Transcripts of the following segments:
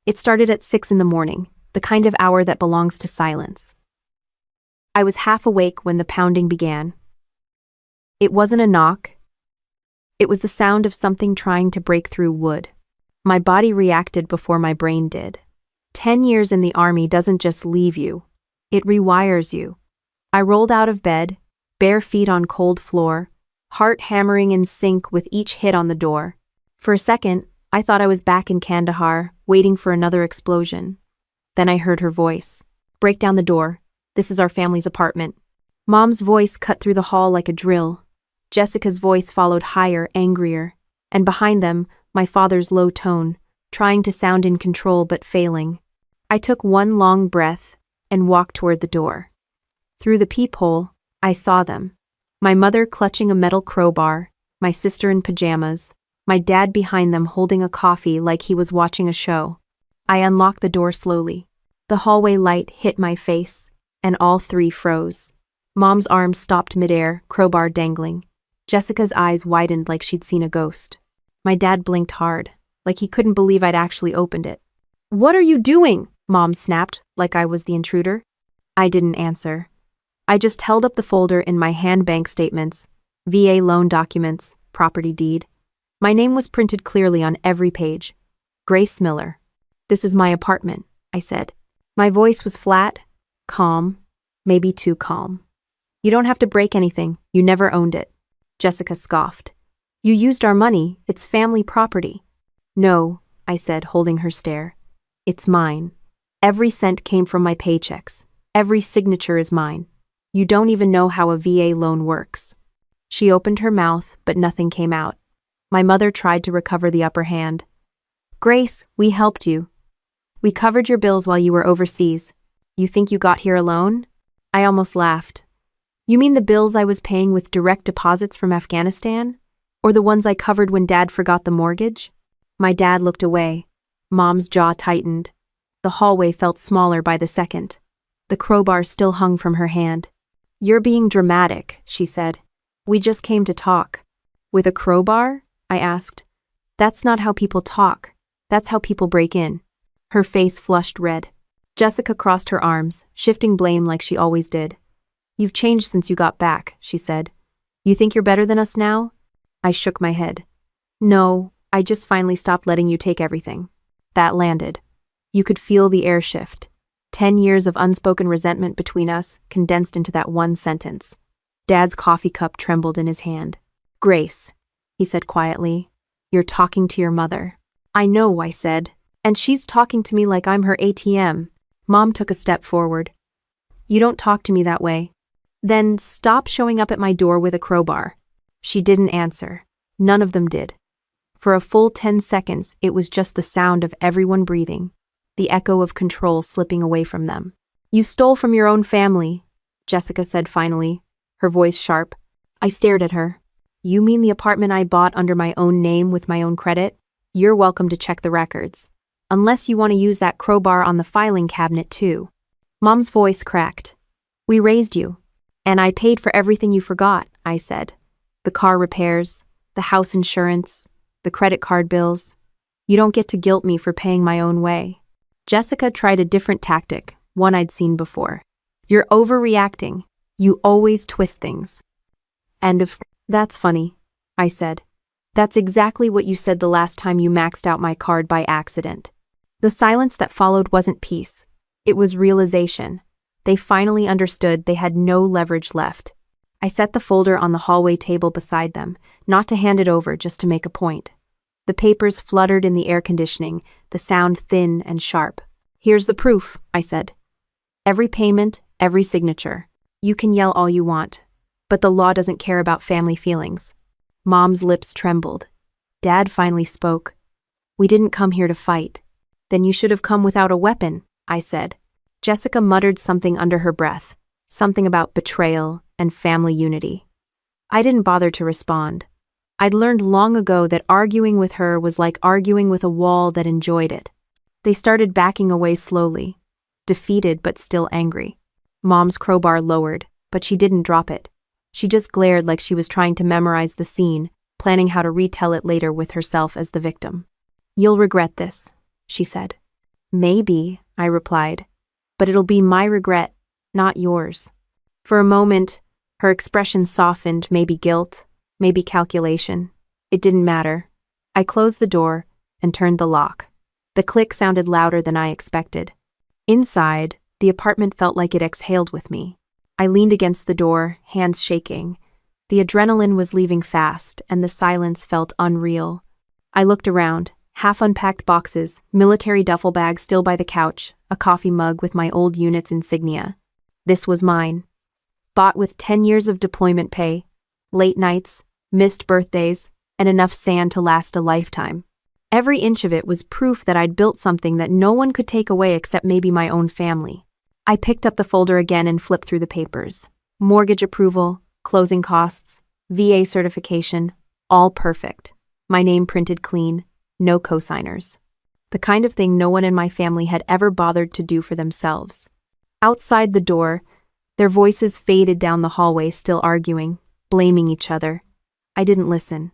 It started at 6 in the morning, the kind of hour that belongs to silence. I was half awake when the pounding began. It wasn't a knock. It was the sound of something trying to break through wood. My body reacted before my brain did. 10 years in the army doesn't just leave you. It rewires you. I rolled out of bed, bare feet on cold floor, heart hammering in sync with each hit on the door. For a second, I thought I was back in Kandahar, waiting for another explosion. Then I heard her voice. "Break down the door. This is our family's apartment." Mom's voice cut through the hall like a drill. Jessica's voice followed higher, angrier. And behind them, my father's low tone, trying to sound in control but failing. I took one long breath and walked toward the door. Through the peephole, I saw them. My mother clutching a metal crowbar, my sister in pajamas, my dad behind them holding a coffee like he was watching a show. I unlocked the door slowly. The hallway light hit my face, and all three froze. Mom's arms stopped midair, crowbar dangling. Jessica's eyes widened like she'd seen a ghost. My dad blinked hard, like he couldn't believe I'd actually opened it. "What are you doing?" Mom snapped, like I was the intruder. I didn't answer. I just held up the folder in my hand: bank statements, VA loan documents, property deed. My name was printed clearly on every page. Grace Miller. "This is my apartment," I said. My voice was flat, calm, maybe too calm. "You don't have to break anything. You never owned it." Jessica scoffed. "You used our money. It's family property." "No," I said, holding her stare. "It's mine. Every cent came from my paychecks. Every signature is mine. You don't even know how a VA loan works." She opened her mouth, but nothing came out. My mother tried to recover the upper hand. "Grace, we helped you. We covered your bills while you were overseas. You think you got here alone?" I almost laughed. "You mean the bills I was paying with direct deposits from Afghanistan? Or the ones I covered when Dad forgot the mortgage?" My dad looked away. Mom's jaw tightened. The hallway felt smaller by the second. The crowbar still hung from her hand. "You're being dramatic," she said. "We just came to talk." "With a crowbar?" I asked. "That's not how people talk. That's how people break in." Her face flushed red. Jessica crossed her arms, shifting blame like she always did. "You've changed since you got back," she said. "You think you're better than us now?" I shook my head. "No, I just finally stopped letting you take everything." That landed. You could feel the air shift. 10 years of unspoken resentment between us condensed into that one sentence. Dad's coffee cup trembled in his hand. "Grace," he said quietly, "you're talking to your mother." "I know," I said. "And she's talking to me like I'm her ATM." Mom took a step forward. "You don't talk to me that way." "Then stop showing up at my door with a crowbar." She didn't answer. None of them did. For a full 10 seconds, it was just the sound of everyone breathing, the echo of control slipping away from them. "You stole from your own family," Jessica said finally, her voice sharp. I stared at her. "You mean the apartment I bought under my own name with my own credit? You're welcome to check the records. Unless you want to use that crowbar on the filing cabinet too." Mom's voice cracked. "We raised you. And I paid for everything you forgot," I said. "The car repairs, the house insurance, the credit card bills. You don't get to guilt me for paying my own way." Jessica tried a different tactic, one I'd seen before. "You're overreacting. You always twist things." "That's funny," I said. "That's exactly what you said the last time you maxed out my card by accident." The silence that followed wasn't peace. It was realization. They finally understood they had no leverage left. I set the folder on the hallway table beside them, not to hand it over, just to make a point. The papers fluttered in the air conditioning, the sound thin and sharp. "Here's the proof," I said. "Every payment, every signature. You can yell all you want, but the law doesn't care about family feelings." Mom's lips trembled. Dad finally spoke. "We didn't come here to fight." "Then you should have come without a weapon," I said. Jessica muttered something under her breath, something about betrayal and family unity. I didn't bother to respond. I'd learned long ago that arguing with her was like arguing with a wall that enjoyed it. They started backing away slowly, defeated but still angry. Mom's crowbar lowered, but she didn't drop it. She just glared like she was trying to memorize the scene, planning how to retell it later with herself as the victim. "You'll regret this," she said. Maybe, I replied, but it'll be my regret, not yours. For a moment, her expression softened, maybe guilt, maybe calculation. It didn't matter. I closed the door and turned the lock. The click sounded louder than I expected. Inside, the apartment felt like it exhaled with me. I leaned against the door, hands shaking. The adrenaline was leaving fast, and the silence felt unreal. I looked around. Half-unpacked boxes, military duffel bag still by the couch, a coffee mug with my old unit's insignia. This was mine. Bought with 10 years of deployment pay, late nights, missed birthdays, and enough sand to last a lifetime. Every inch of it was proof that I'd built something that no one could take away except maybe my own family. I picked up the folder again and flipped through the papers. Mortgage approval, closing costs, VA certification, all perfect. My name printed clean. No cosigners. The kind of thing no one in my family had ever bothered to do for themselves. Outside the door, their voices faded down the hallway, still arguing, blaming each other. I didn't listen.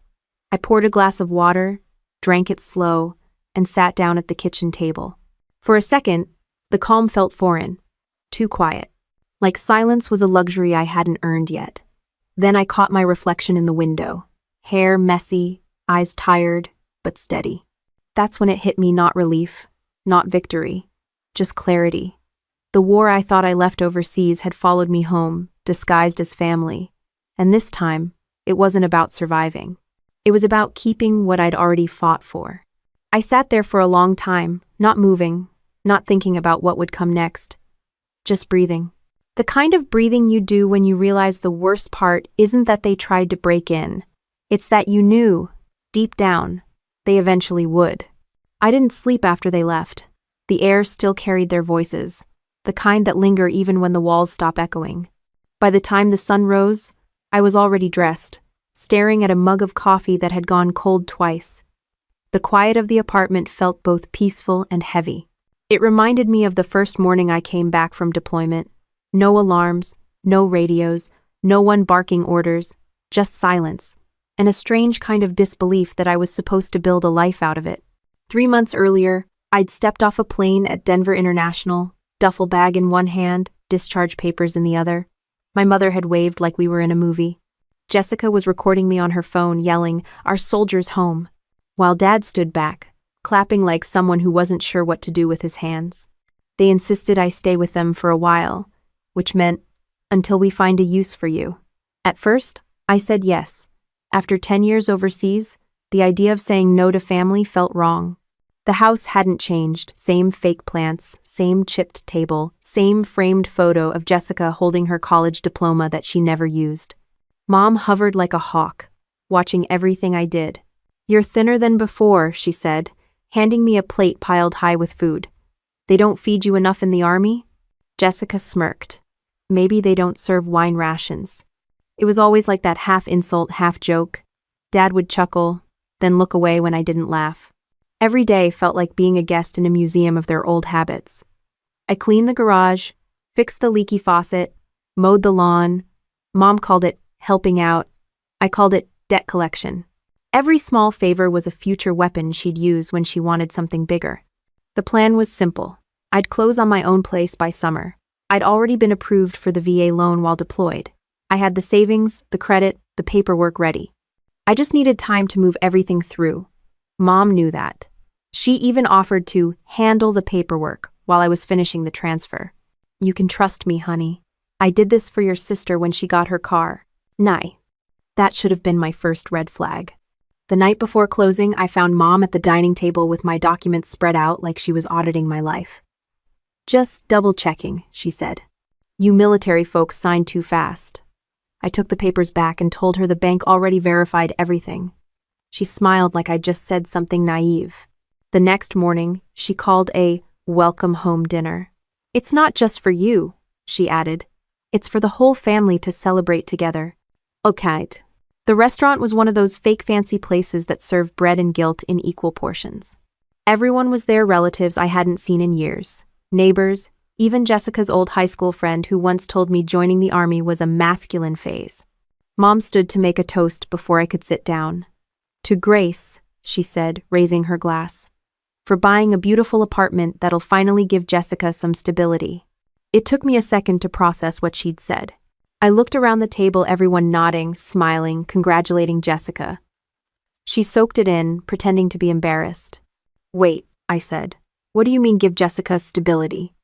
I poured a glass of water, drank it slow, and sat down at the kitchen table. For a second, the calm felt foreign, too quiet, like silence was a luxury I hadn't earned yet. Then I caught my reflection in the window, hair messy, eyes tired, but steady. That's when it hit me, not relief, not victory, just clarity. The war I thought I left overseas had followed me home, disguised as family. And this time, it wasn't about surviving. It was about keeping what I'd already fought for. I sat there for a long time, not moving, not thinking about what would come next, just breathing. The kind of breathing you do when you realize the worst part isn't that they tried to break in. It's that you knew, deep down, they eventually would. I didn't sleep after they left. The air still carried their voices, the kind that linger even when the walls stop echoing. By the time the sun rose, I was already dressed, staring at a mug of coffee that had gone cold twice. The quiet of the apartment felt both peaceful and heavy. It reminded me of the first morning I came back from deployment. No alarms, no radios, no one barking orders, just silence, and a strange kind of disbelief that I was supposed to build a life out of it. 3 months earlier, I'd stepped off a plane at Denver International, duffel bag in one hand, discharge papers in the other. My mother had waved like we were in a movie. Jessica was recording me on her phone, yelling, "Our soldier's home," while Dad stood back, clapping like someone who wasn't sure what to do with his hands. They insisted I stay with them for a while, which meant, until we find a use for you. At first, I said yes. After 10 years overseas, the idea of saying no to family felt wrong. The house hadn't changed, same fake plants, same chipped table, same framed photo of Jessica holding her college diploma that she never used. Mom hovered like a hawk, watching everything I did. "You're thinner than before," she said, handing me a plate piled high with food. "They don't feed you enough in the army?" Jessica smirked. "Maybe they don't serve wine rations." It was always like that, half insult, half joke. Dad would chuckle, then look away when I didn't laugh. Every day felt like being a guest in a museum of their old habits. I cleaned the garage, fixed the leaky faucet, mowed the lawn. Mom called it helping out. I called it debt collection. Every small favor was a future weapon she'd use when she wanted something bigger. The plan was simple. I'd close on my own place by summer. I'd already been approved for the VA loan while deployed. I had the savings, the credit, the paperwork ready. I just needed time to move everything through. Mom knew that. She even offered to handle the paperwork while I was finishing the transfer. "You can trust me, honey. I did this for your sister when she got her car." Nay. That should have been my first red flag. The night before closing, I found Mom at the dining table with my documents spread out like she was auditing my life. "Just double-checking," she said. "You military folks signed too fast." I took the papers back and told her the bank already verified everything. She smiled like I'd just said something naive. The next morning, she called a welcome home dinner. "It's not just for you," she added. "It's for the whole family to celebrate together." Okay. The restaurant was one of those fake fancy places that serve bread and guilt in equal portions. Everyone was there, relatives I hadn't seen in years, neighbors, even Jessica's old high school friend who once told me joining the army was a masculine phase. Mom stood to make a toast before I could sit down. "To Grace," she said, raising her glass. for buying a beautiful apartment that'll finally give Jessica some stability. It took me a second to process what she'd said. I looked around the table, everyone nodding, smiling, congratulating Jessica. She soaked it in, pretending to be embarrassed. "Wait," I said. "What do you mean give Jessica stability?"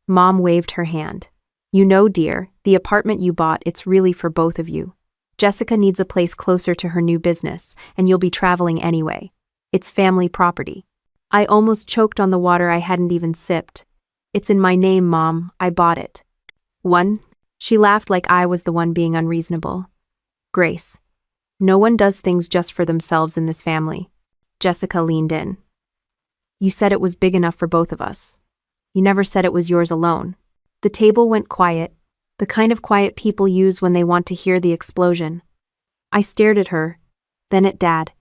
Mom waved her hand. "You know, dear, the apartment you bought, it's really for both of you. Jessica needs a place closer to her new business, and you'll be traveling anyway. It's family property." I almost choked on the water I hadn't even sipped. "It's in my name, Mom. I bought it." "One?" She laughed like I was the one being unreasonable. "Grace, no one does things just for themselves in this family." Jessica leaned in. "You said it was big enough for both of us. You never said it was yours alone." The table went quiet, the kind of quiet people use when they want to hear the explosion. I stared at her, then at Dad.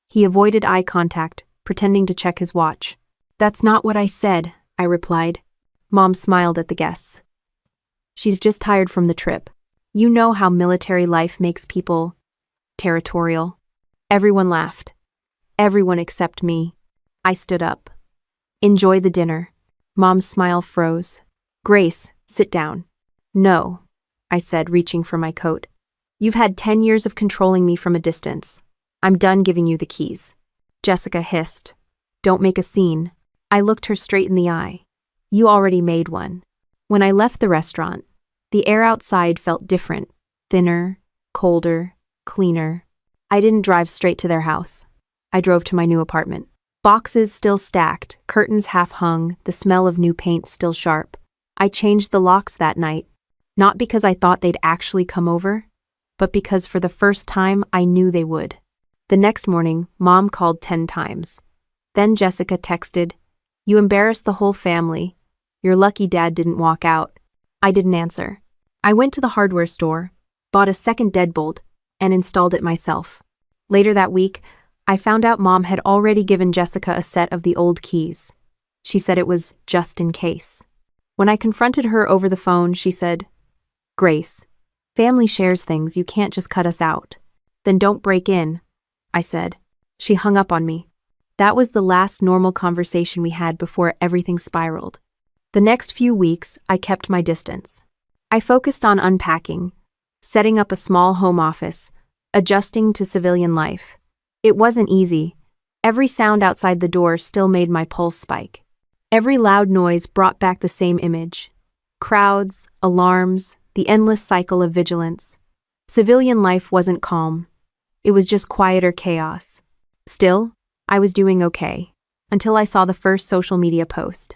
He avoided eye contact, pretending to check his watch. "That's not what I said," I replied. Mom smiled at the guests. "She's just tired from the trip. You know how military life makes people territorial." Everyone laughed. Everyone except me. I stood up. "Enjoy the dinner." Mom's smile froze. "Grace, sit down." "No," I said, reaching for my coat. "You've had 10 years of controlling me from a distance. I'm done giving you the keys." Jessica hissed. "Don't make a scene." I looked her straight in the eye. "You already made one." When I left the restaurant, the air outside felt different, thinner, colder, cleaner. I didn't drive straight to their house. I drove to my new apartment. Boxes still stacked, curtains half hung, the smell of new paint still sharp. I changed the locks that night, not because I thought they'd actually come over, but because for the first time I knew they would. The next morning, Mom called 10 times. Then Jessica texted, "You embarrassed the whole family. You're lucky Dad didn't walk out." I didn't answer. I went to the hardware store, bought a second deadbolt, and installed it myself. Later that week, I found out Mom had already given Jessica a set of the old keys. She said it was just in case. When I confronted her over the phone, she said, "Grace, family shares things, you can't just cut us out." "Then don't break in," I said. She hung up on me. That was the last normal conversation we had before everything spiraled. The next few weeks, I kept my distance. I focused on unpacking, setting up a small home office, adjusting to civilian life. It wasn't easy. Every sound outside the door still made my pulse spike. Every loud noise brought back the same image. Crowds, alarms, the endless cycle of vigilance. Civilian life wasn't calm. It was just quieter chaos. Still, I was doing okay, until I saw the first social media post.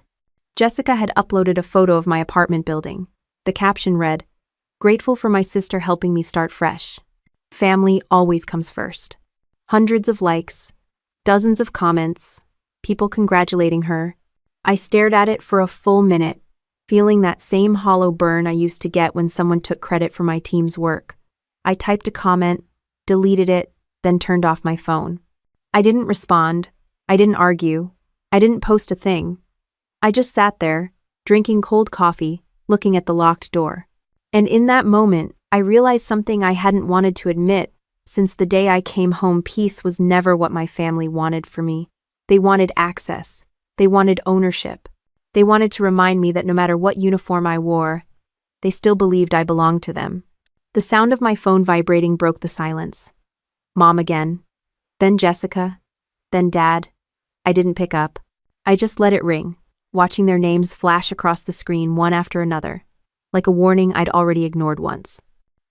Jessica had uploaded a photo of my apartment building. The caption read, "Grateful for my sister helping me start fresh. Family always comes first." Hundreds of likes, dozens of comments, people congratulating her. I stared at it for a full minute, feeling that same hollow burn I used to get when someone took credit for my team's work. I typed a comment, deleted it, then turned off my phone. I didn't respond. I didn't argue. I didn't post a thing. I just sat there, drinking cold coffee, looking at the locked door. And in that moment, I realized something I hadn't wanted to admit. Since the day I came home, peace was never what my family wanted for me. They wanted access. They wanted ownership. They wanted to remind me that no matter what uniform I wore, they still believed I belonged to them. The sound of my phone vibrating broke the silence. Mom again. Then Jessica. Then Dad. I didn't pick up. I just let it ring, watching their names flash across the screen one after another, like a warning I'd already ignored once.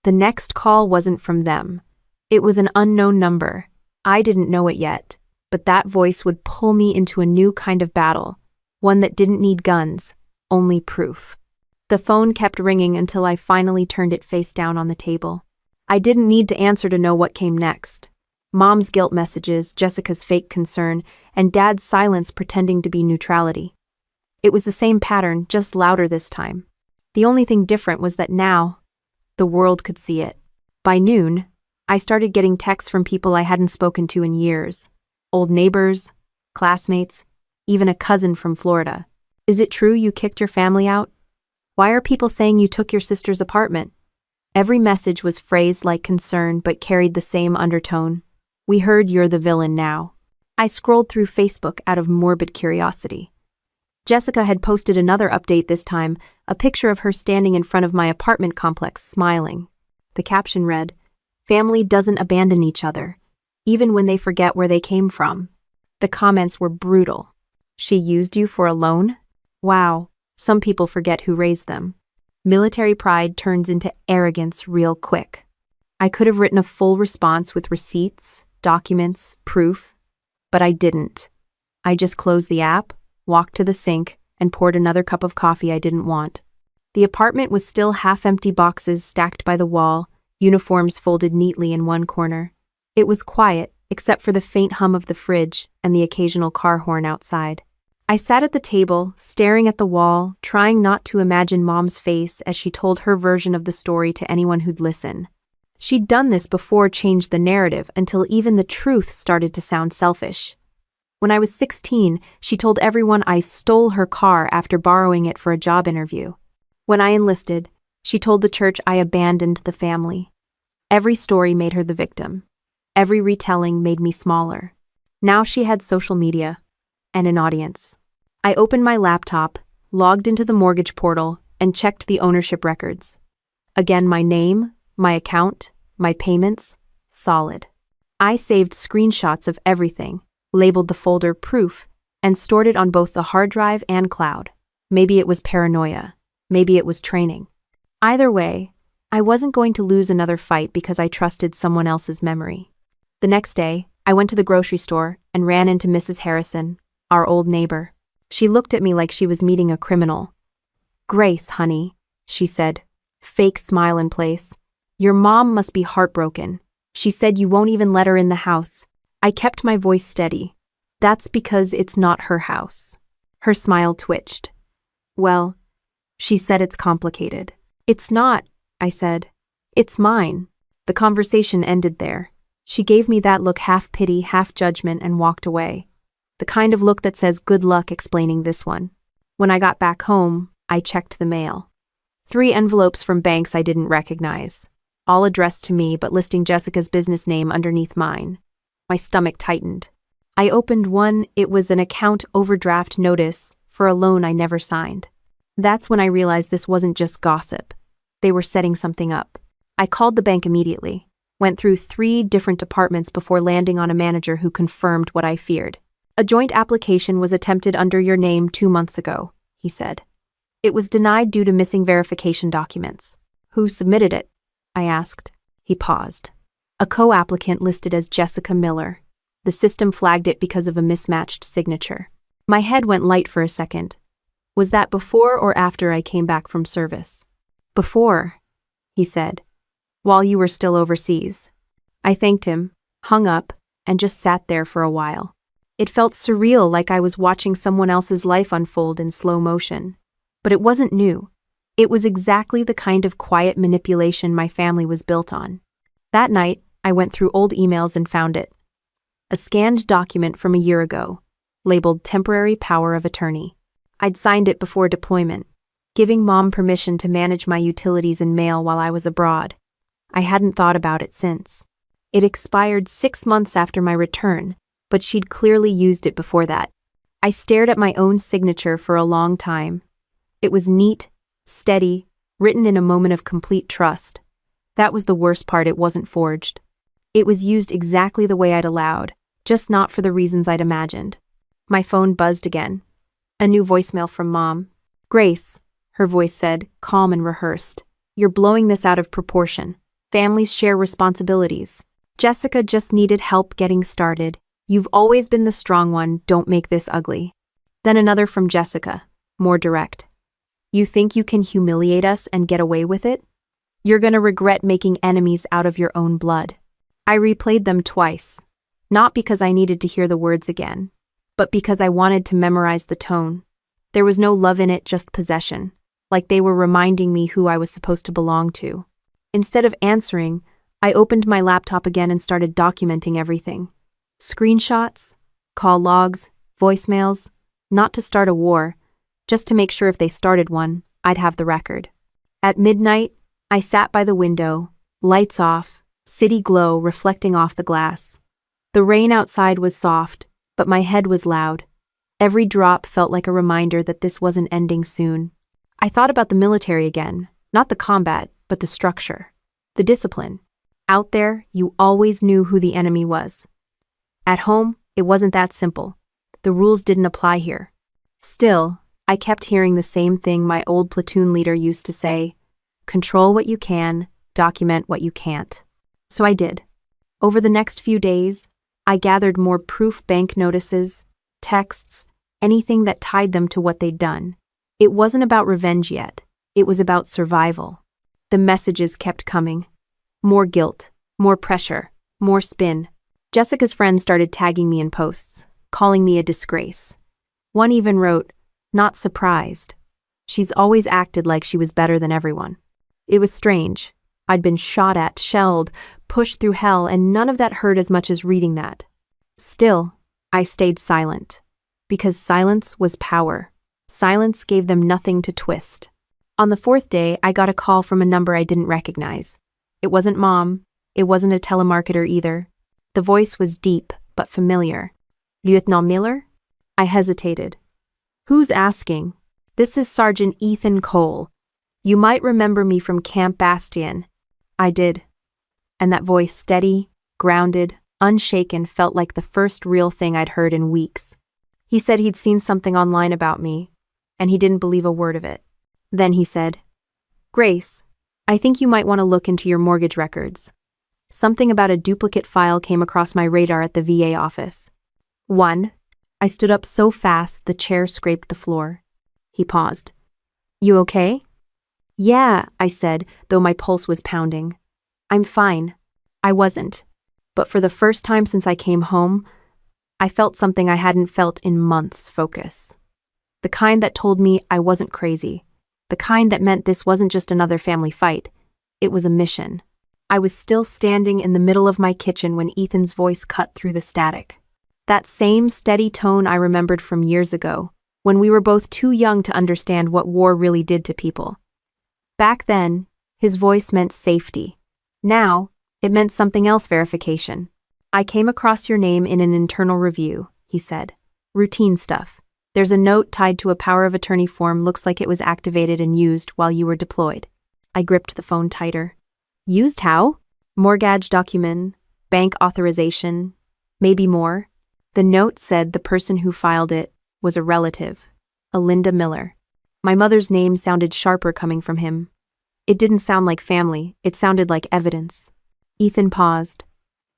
The next call wasn't from them. It was an unknown number. I didn't know it yet, but that voice would pull me into a new kind of battle, one that didn't need guns, only proof. The phone kept ringing until I finally turned it face down on the table. I didn't need to answer to know what came next. Mom's guilt messages, Jessica's fake concern, and Dad's silence pretending to be neutrality. It was the same pattern, just louder this time. The only thing different was that now, the world could see it. By noon, I started getting texts from people I hadn't spoken to in years. Old neighbors, classmates, even a cousin from Florida. "Is it true you kicked your family out? Why are people saying you took your sister's apartment?" Every message was phrased like concern but carried the same undertone. "We heard you're the villain now." I scrolled through Facebook out of morbid curiosity. Jessica had posted another update this time, a picture of her standing in front of my apartment complex smiling. The caption read, "Family doesn't abandon each other, even when they forget where they came from." The comments were brutal. "She used you for a loan? Wow, some people forget who raised them." Military pride turns into arrogance real quick. I could have written a full response with receipts, documents, proof, but I didn't. I just closed the app, walked to the sink, and poured another cup of coffee I didn't want. The apartment was still half-empty boxes stacked by the wall, uniforms folded neatly in one corner. It was quiet, except for the faint hum of the fridge and the occasional car horn outside. I sat at the table, staring at the wall, trying not to imagine Mom's face as she told her version of the story to anyone who'd listen. She'd done this before, changed the narrative until even the truth started to sound selfish. When I was 16, she told everyone I stole her car after borrowing it for a job interview. When I enlisted, she told the church I abandoned the family. Every story made her the victim. Every retelling made me smaller. Now she had social media and an audience. I opened my laptop, logged into the mortgage portal, and checked the ownership records. Again, my name, my account, my payments, solid. I saved screenshots of everything, labeled the folder proof, and stored it on both the hard drive and cloud. Maybe it was paranoia. Maybe it was training. Either way, I wasn't going to lose another fight because I trusted someone else's memory. The next day, I went to the grocery store and ran into Mrs. Harrison, our old neighbor. She looked at me like she was meeting a criminal. "Grace, honey," she said, fake smile in place. "Your mom must be heartbroken. She said you won't even let her in the house." I kept my voice steady. "That's because it's not her house." Her smile twitched. "Well," she said, "it's complicated." "It's not," I said. "It's mine." The conversation ended there. She gave me that look, half pity, half judgment, and walked away. The kind of look that says good luck explaining this one. When I got back home, I checked the mail. 3 envelopes from banks I didn't recognize, all addressed to me but listing Jessica's business name underneath mine. My stomach tightened. I opened one. It was an account overdraft notice for a loan I never signed. That's when I realized this wasn't just gossip. They were setting something up. I called the bank immediately, went through 3 different departments before landing on a manager who confirmed what I feared. "A joint application was attempted under your name 2 months ago," he said. "It was denied due to missing verification documents." "Who submitted it?" I asked. He paused. "A co-applicant listed as Jessica Miller. The system flagged it because of a mismatched signature." My head went light for a second. Was that before or after I came back from service? "Before," he said, "while you were still overseas." I thanked him, hung up, and just sat there for a while. It felt surreal, like I was watching someone else's life unfold in slow motion. But it wasn't new. It was exactly the kind of quiet manipulation my family was built on. That night, I went through old emails and found it. A scanned document from a year ago, labeled Temporary Power of Attorney. I'd signed it before deployment, giving Mom permission to manage my utilities and mail while I was abroad. I hadn't thought about it since. It expired 6 months after my return, but she'd clearly used it before that. I stared at my own signature for a long time. It was neat, steady, written in a moment of complete trust. That was the worst part. It wasn't forged. It was used exactly the way I'd allowed, just not for the reasons I'd imagined. My phone buzzed again. A new voicemail from Mom. "Grace," her voice said, calm and rehearsed. "You're blowing this out of proportion. Families share responsibilities. Jessica just needed help getting started. You've always been the strong one. Don't make this ugly." Then another from Jessica, more direct. "You think you can humiliate us and get away with it? You're gonna regret making enemies out of your own blood." I replayed them twice, not because I needed to hear the words again, but because I wanted to memorize the tone. There was no love in it, just possession, like they were reminding me who I was supposed to belong to. Instead of answering, I opened my laptop again and started documenting everything. Screenshots, call logs, voicemails, not to start a war, just to make sure if they started one, I'd have the record. At midnight, I sat by the window, lights off, city glow reflecting off the glass. The rain outside was soft, but my head was loud. Every drop felt like a reminder that this wasn't ending soon. I thought about the military again, not the combat, but the structure, the discipline. Out there, you always knew who the enemy was. At home, it wasn't that simple. The rules didn't apply here. Still, I kept hearing the same thing my old platoon leader used to say: control what you can, document what you can't. So I did. Over the next few days, I gathered more proof bank notices, texts, anything that tied them to what they'd done. It wasn't about revenge yet. It was about survival. The messages kept coming. More guilt, more pressure, more spin. Jessica's friends started tagging me in posts, calling me a disgrace. One even wrote, "Not surprised. She's always acted like she was better than everyone." It was strange. I'd been shot at, shelled, pushed through hell, and none of that hurt as much as reading that. Still, I stayed silent. Because silence was power. Silence gave them nothing to twist. On the fourth day, I got a call from a number I didn't recognize. It wasn't Mom. It wasn't a telemarketer either. The voice was deep, but familiar. "Lieutenant Miller?" I hesitated. "Who's asking?" "This is Sergeant Ethan Cole. You might remember me from Camp Bastion." I did. And that voice, steady, grounded, unshaken, felt like the first real thing I'd heard in weeks. He said he'd seen something online about me, and he didn't believe a word of it. Then he said, "Grace, I think you might want to look into your mortgage records." Something about a duplicate file came across my radar at the VA office. "One." I stood up so fast the chair scraped the floor. He paused. "You okay?" "Yeah," I said, though my pulse was pounding. "I'm fine." I wasn't. But for the first time since I came home, I felt something I hadn't felt in months. Focus. The kind that told me I wasn't crazy. The kind that meant this wasn't just another family fight. It was a mission. I was still standing in the middle of my kitchen when Ethan's voice cut through the static. That same steady tone I remembered from years ago, when we were both too young to understand what war really did to people. Back then, his voice meant safety. Now, it meant something else: verification. "I came across your name in an internal review," he said. "Routine stuff. There's a note tied to a power of attorney form, looks like it was activated and used while you were deployed." I gripped the phone tighter. "Used how?" "Mortgage document, bank authorization, maybe more." The note said the person who filed it was a relative, a Linda Miller. My mother's name sounded sharper coming from him. It didn't sound like family, it sounded like evidence. Ethan paused.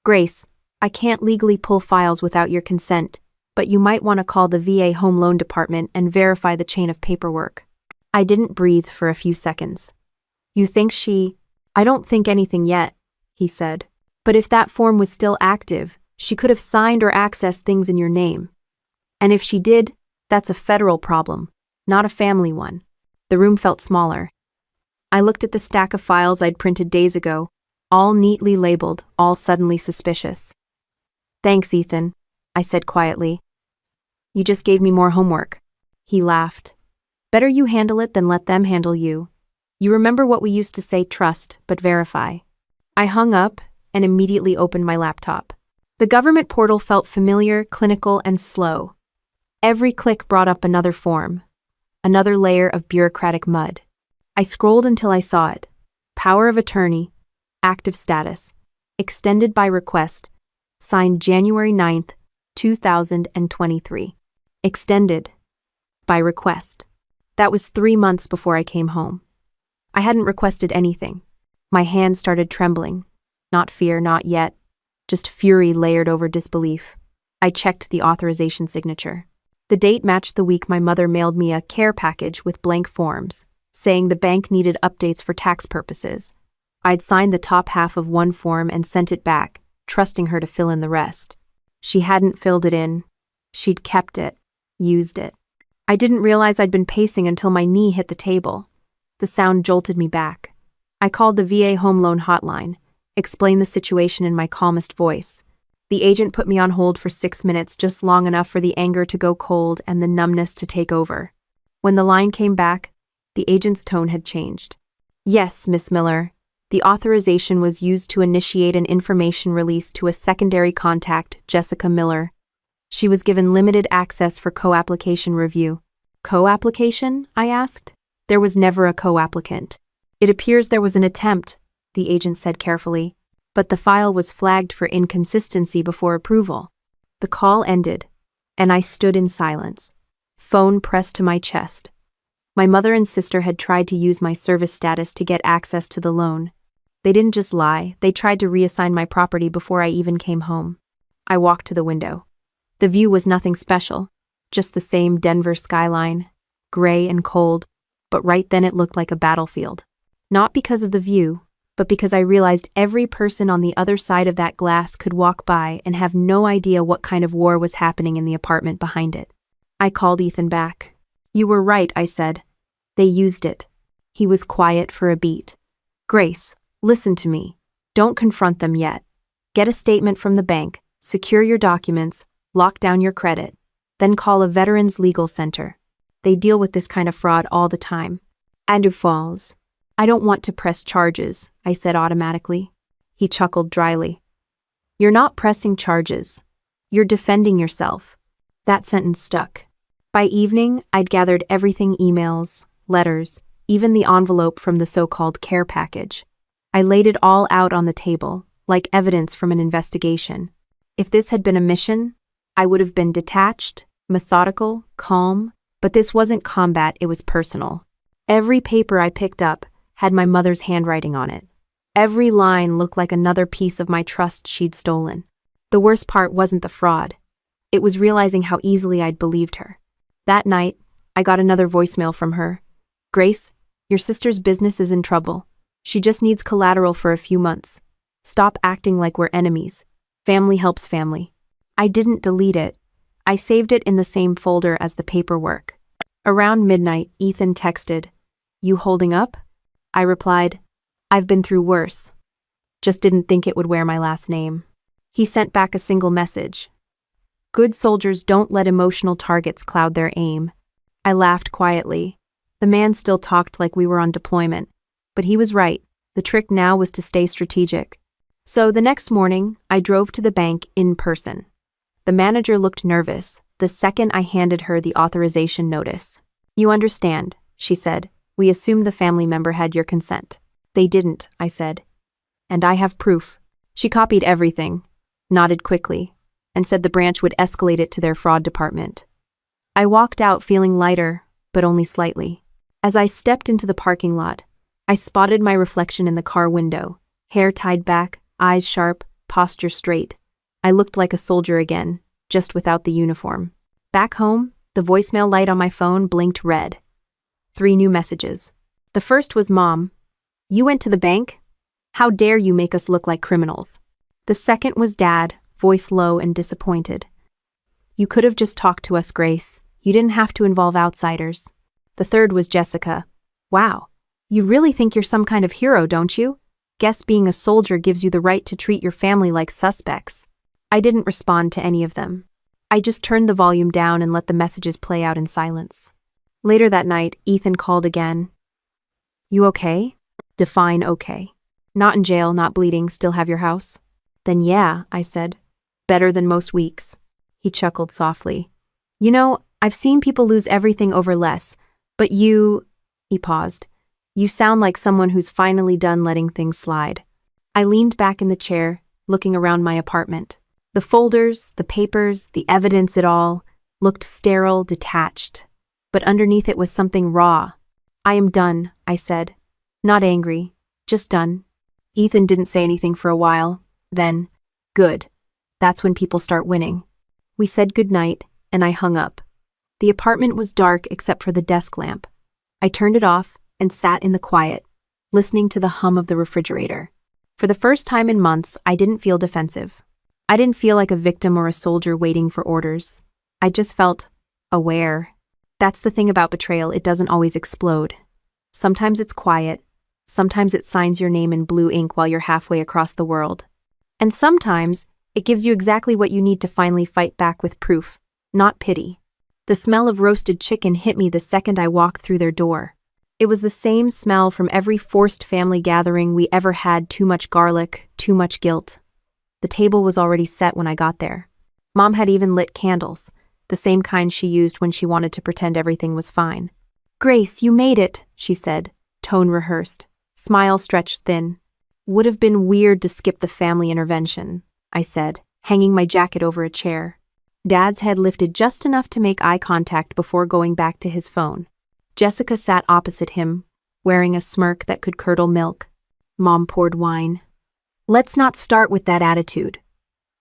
"Grace, I can't legally pull files without your consent, but you might want to call the VA Home Loan Department and verify the chain of paperwork." I didn't breathe for a few seconds. "You think she—" "I don't think anything yet," he said. "But if that form was still active, she could have signed or accessed things in your name. And if she did, that's a federal problem, not a family one." The room felt smaller. I looked at the stack of files I'd printed days ago, all neatly labeled, all suddenly suspicious. "Thanks, Ethan," I said quietly. "You just gave me more homework." He laughed. "Better you handle it than let them handle you. You remember what we used to say: trust, but verify." I hung up and immediately opened my laptop. The government portal felt familiar, clinical, and slow. Every click brought up another form, another layer of bureaucratic mud. I scrolled until I saw it. Power of attorney, active status, extended by request, signed January 9th, 2023. Extended by request. That was 3 months before I came home. I hadn't requested anything. My hand started trembling. Not fear, not yet. Just fury layered over disbelief. I checked the authorization signature. The date matched the week my mother mailed me a care package with blank forms, saying the bank needed updates for tax purposes. I'd signed the top half of one form and sent it back, trusting her to fill in the rest. She hadn't filled it in. She'd kept it, used it. I didn't realize I'd been pacing until my knee hit the table. The sound jolted me back. I called the VA home loan hotline, explained the situation in my calmest voice. The agent put me on hold for 6 minutes, just long enough for the anger to go cold and the numbness to take over. When the line came back, the agent's tone had changed. "Yes, Miss Miller. The authorization was used to initiate an information release to a secondary contact, Jessica Miller. She was given limited access for co-application review. Co-application? I asked. There was never a co-applicant. It appears there was an attempt, the agent said carefully, but the file was flagged for inconsistency before approval. The call ended, and I stood in silence, phone pressed to my chest. My mother and sister had tried to use my service status to get access to the loan. They didn't just lie, they tried to reassign my property before I even came home. I walked to the window. The view was nothing special, just the same Denver skyline, gray and cold, but right then it looked like a battlefield. Not because of the view, but because I realized every person on the other side of that glass could walk by and have no idea what kind of war was happening in the apartment behind it. I called Ethan back. You were right, I said. They used it. He was quiet for a beat. Grace, listen to me. Don't confront them yet. Get a statement from the bank, secure your documents, lock down your credit, then call a veterans legal center. They deal with this kind of fraud all the time. Andrew Falls. I don't want to press charges, I said automatically. He chuckled dryly. You're not pressing charges. You're defending yourself. That sentence stuck. By evening, I'd gathered everything: emails, letters, even the envelope from the so-called care package. I laid it all out on the table, like evidence from an investigation. If this had been a mission, I would have been detached, methodical, calm, but this wasn't combat, it was personal. Every paper I picked up had my mother's handwriting on it. Every line looked like another piece of my trust she'd stolen. The worst part wasn't the fraud. It was realizing how easily I'd believed her. That night, I got another voicemail from her. Grace, your sister's business is in trouble. She just needs collateral for a few months. Stop acting like we're enemies. Family helps family. I didn't delete it. I saved it in the same folder as the paperwork. Around midnight, Ethan texted, You holding up? I replied, I've been through worse. Just didn't think it would wear my last name. He sent back a single message. Good soldiers don't let emotional targets cloud their aim. I laughed quietly. The man still talked like we were on deployment, but he was right. The trick now was to stay strategic. So the next morning, I drove to the bank in person. The manager looked nervous the second I handed her the authorization notice. You understand, she said. We assumed the family member had your consent. They didn't, I said. And I have proof. She copied everything, nodded quickly, and said the branch would escalate it to their fraud department. I walked out feeling lighter, but only slightly. As I stepped into the parking lot, I spotted my reflection in the car window, hair tied back, eyes sharp, posture straight. I looked like a soldier again, just without the uniform. Back home, the voicemail light on my phone blinked red. 3 new messages. The first was Mom. You went to the bank? How dare you make us look like criminals? The second was Dad, voice low and disappointed. You could have just talked to us, Grace. You didn't have to involve outsiders. The third was Jessica. Wow, you really think you're some kind of hero, don't you? Guess being a soldier gives you the right to treat your family like suspects. I didn't respond to any of them. I just turned the volume down and let the messages play out in silence. Later that night, Ethan called again. You okay? Define okay. Not in jail, not bleeding, still have your house? Then yeah, I said. Better than most weeks. He chuckled softly. You know, I've seen people lose everything over less, but you... He paused. You sound like someone who's finally done letting things slide. I leaned back in the chair, looking around my apartment. The folders, the papers, the evidence, it all looked sterile, detached. But underneath it was something raw. I am done, I said. Not angry, just done. Ethan didn't say anything for a while. Then, good. That's when people start winning. We said goodnight, and I hung up. The apartment was dark except for the desk lamp. I turned it off and sat in the quiet, listening to the hum of the refrigerator. For the first time in months, I didn't feel defensive. I didn't feel like a victim or a soldier waiting for orders. I just felt aware. That's the thing about betrayal, it doesn't always explode. Sometimes it's quiet. Sometimes it signs your name in blue ink while you're halfway across the world. And sometimes it gives you exactly what you need to finally fight back with proof, not pity. The smell of roasted chicken hit me the second I walked through their door. It was the same smell from every forced family gathering we ever had: too much garlic, too much guilt. The table was already set when I got there. Mom had even lit candles, the same kind she used when she wanted to pretend everything was fine. "Grace, you made it," she said, tone rehearsed, smile stretched thin. "Would have been weird to skip the family intervention," I said, hanging my jacket over a chair. Dad's head lifted just enough to make eye contact before going back to his phone. Jessica sat opposite him, wearing a smirk that could curdle milk. Mom poured wine. "Let's not start with that attitude.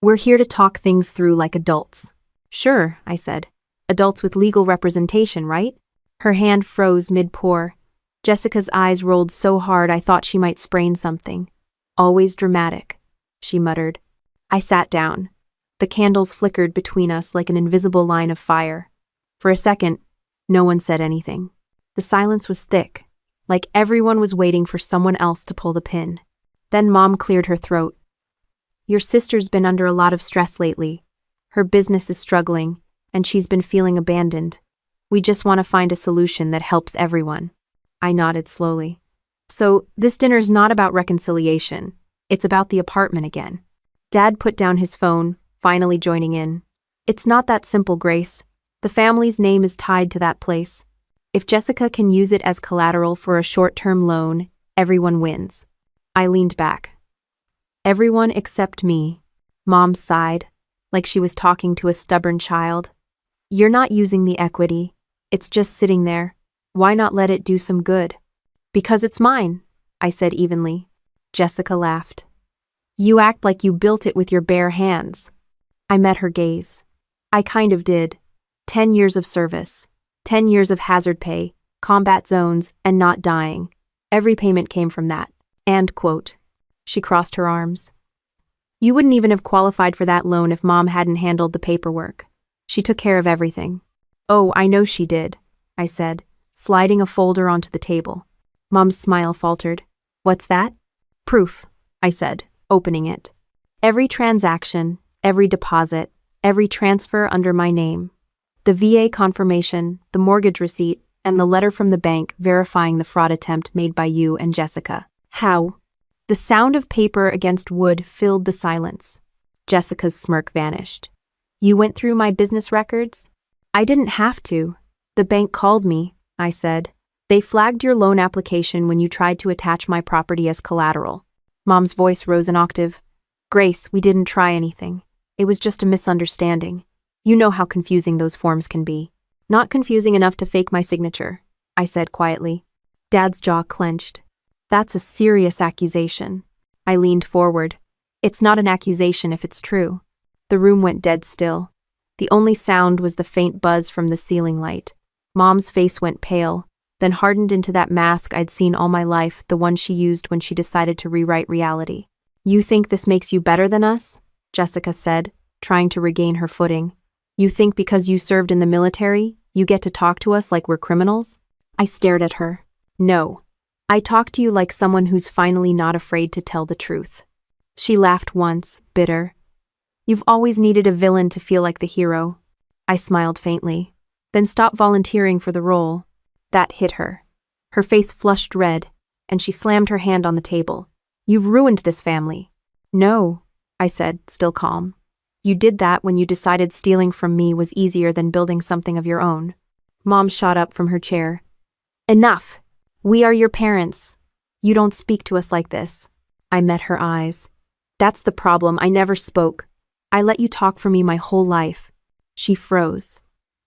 We're here to talk things through like adults." "Sure," I said. "Adults with legal representation, right?" Her hand froze mid-pour. Jessica's eyes rolled so hard I thought she might sprain something. "Always dramatic," she muttered. I sat down. The candles flickered between us like an invisible line of fire. For a second, no one said anything. The silence was thick, like everyone was waiting for someone else to pull the pin. Then Mom cleared her throat. "Your sister's been under a lot of stress lately. Her business is struggling, and she's been feeling abandoned. We just want to find a solution that helps everyone." I nodded slowly. "So, this dinner's not about reconciliation. It's about the apartment again." Dad put down his phone, finally joining in. "It's not that simple, Grace. The family's name is tied to that place. If Jessica can use it as collateral for a short-term loan, everyone wins." I leaned back. "Everyone except me." Mom sighed, like she was talking to a stubborn child. "You're not using the equity. It's just sitting there. Why not let it do some good?" "Because it's mine," I said evenly. Jessica laughed. "You act like you built it with your bare hands." I met her gaze. "I kind of did. 10 years of service. 10 years of hazard pay, combat zones, and not dying. Every payment came from that. And quote." She crossed her arms. "You wouldn't even have qualified for that loan if Mom hadn't handled the paperwork. She took care of everything." "Oh, I know she did," I said, sliding a folder onto the table. Mom's smile faltered. "What's that?" "Proof," I said, opening it. "Every transaction, every deposit, every transfer under my name. The VA confirmation, the mortgage receipt, and the letter from the bank verifying the fraud attempt made by you and Jessica." "How?" The sound of paper against wood filled the silence. Jessica's smirk vanished. "You went through my business records?" "I didn't have to. The bank called me," I said. "They flagged your loan application when you tried to attach my property as collateral." Mom's voice rose an octave. "Grace, we didn't try anything. It was just a misunderstanding. You know how confusing those forms can be." "Not confusing enough to fake my signature," I said quietly. Dad's jaw clenched. "That's a serious accusation." I leaned forward. "It's not an accusation if it's true." The room went dead still. The only sound was the faint buzz from the ceiling light. Mom's face went pale, then hardened into that mask I'd seen all my life, the one she used when she decided to rewrite reality. "You think this makes you better than us?" Jessica said, trying to regain her footing. "You think because you served in the military, you get to talk to us like we're criminals?" I stared at her. "No. I talk to you like someone who's finally not afraid to tell the truth." She laughed once, bitter. "You've always needed a villain to feel like the hero." I smiled faintly. "Then stop volunteering for the role." That hit her. Her face flushed red, and she slammed her hand on the table. "You've ruined this family." "No," I said, still calm. "You did that when you decided stealing from me was easier than building something of your own." Mom shot up from her chair. "Enough! We are your parents. You don't speak to us like this." I met her eyes. "That's the problem, I never spoke. I let you talk for me my whole life." She froze.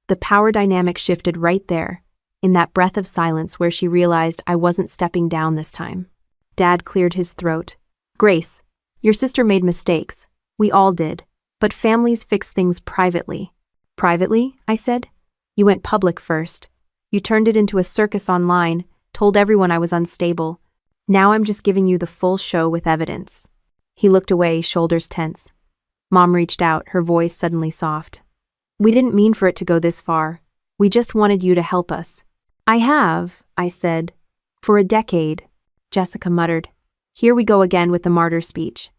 The power dynamic shifted right there, in that breath of silence where she realized I wasn't stepping down this time. Dad cleared his throat. "Grace, your sister made mistakes. We all did. But families fix things privately." "Privately?" I said. "You went public first. You turned it into a circus online, told everyone I was unstable. Now I'm just giving you the full show with evidence." He looked away, shoulders tense. Mom reached out, her voice suddenly soft. "We didn't mean for it to go this far. We just wanted you to help us." "I have," I said. "For a decade." Jessica muttered. "Here we go again with the martyr speech."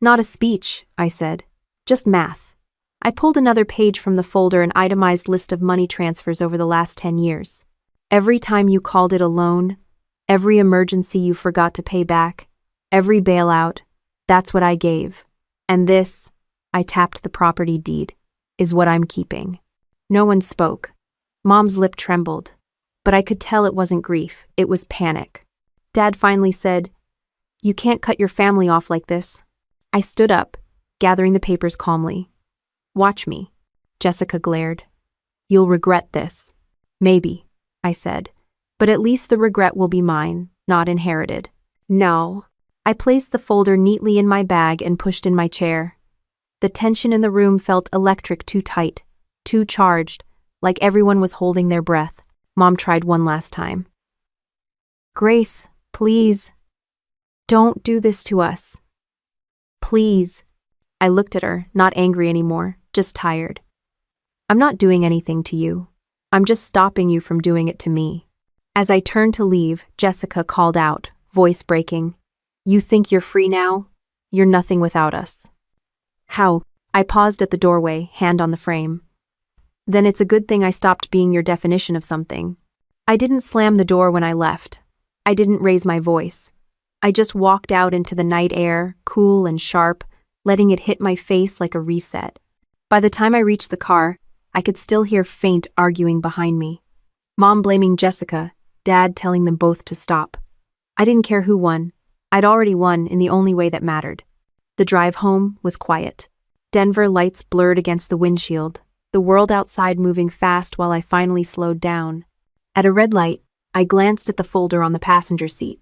"Not a speech," I said. "Just math." I pulled another page from the folder, an itemized list of money transfers over the last 10 years. Every time you called it a loan, every emergency you forgot to pay back, every bailout, that's what I gave. And this, I tapped the property deed. is what I'm keeping." No one spoke. Mom's lip trembled, but I could tell it wasn't grief, it was panic. Dad finally said, "You can't cut your family off like this." I stood up, gathering the papers calmly. "Watch me," Jessica glared. "You'll regret this." "Maybe," I said, "but at least the regret will be mine, not inherited." "No." I placed the folder neatly in my bag and pushed in my chair. The tension in the room felt electric, too tight, too charged, like everyone was holding their breath. Mom tried one last time. "Grace, please. Don't do this to us. Please." I looked at her, not angry anymore, just tired. "I'm not doing anything to you. I'm just stopping you from doing it to me." As I turned to leave, Jessica called out, voice breaking, "You think you're free now? You're nothing without us." "How?" I paused at the doorway, hand on the frame. "Then it's a good thing I stopped being your definition of something." I didn't slam the door when I left. I didn't raise my voice. I just walked out into the night air, cool and sharp, letting it hit my face like a reset. By the time I reached the car, I could still hear faint arguing behind me. Mom blaming Jessica, Dad telling them both to stop. I didn't care who won. I'd already won in the only way that mattered. The drive home was quiet. Denver lights blurred against the windshield, the world outside moving fast while I finally slowed down. At a red light, I glanced at the folder on the passenger seat.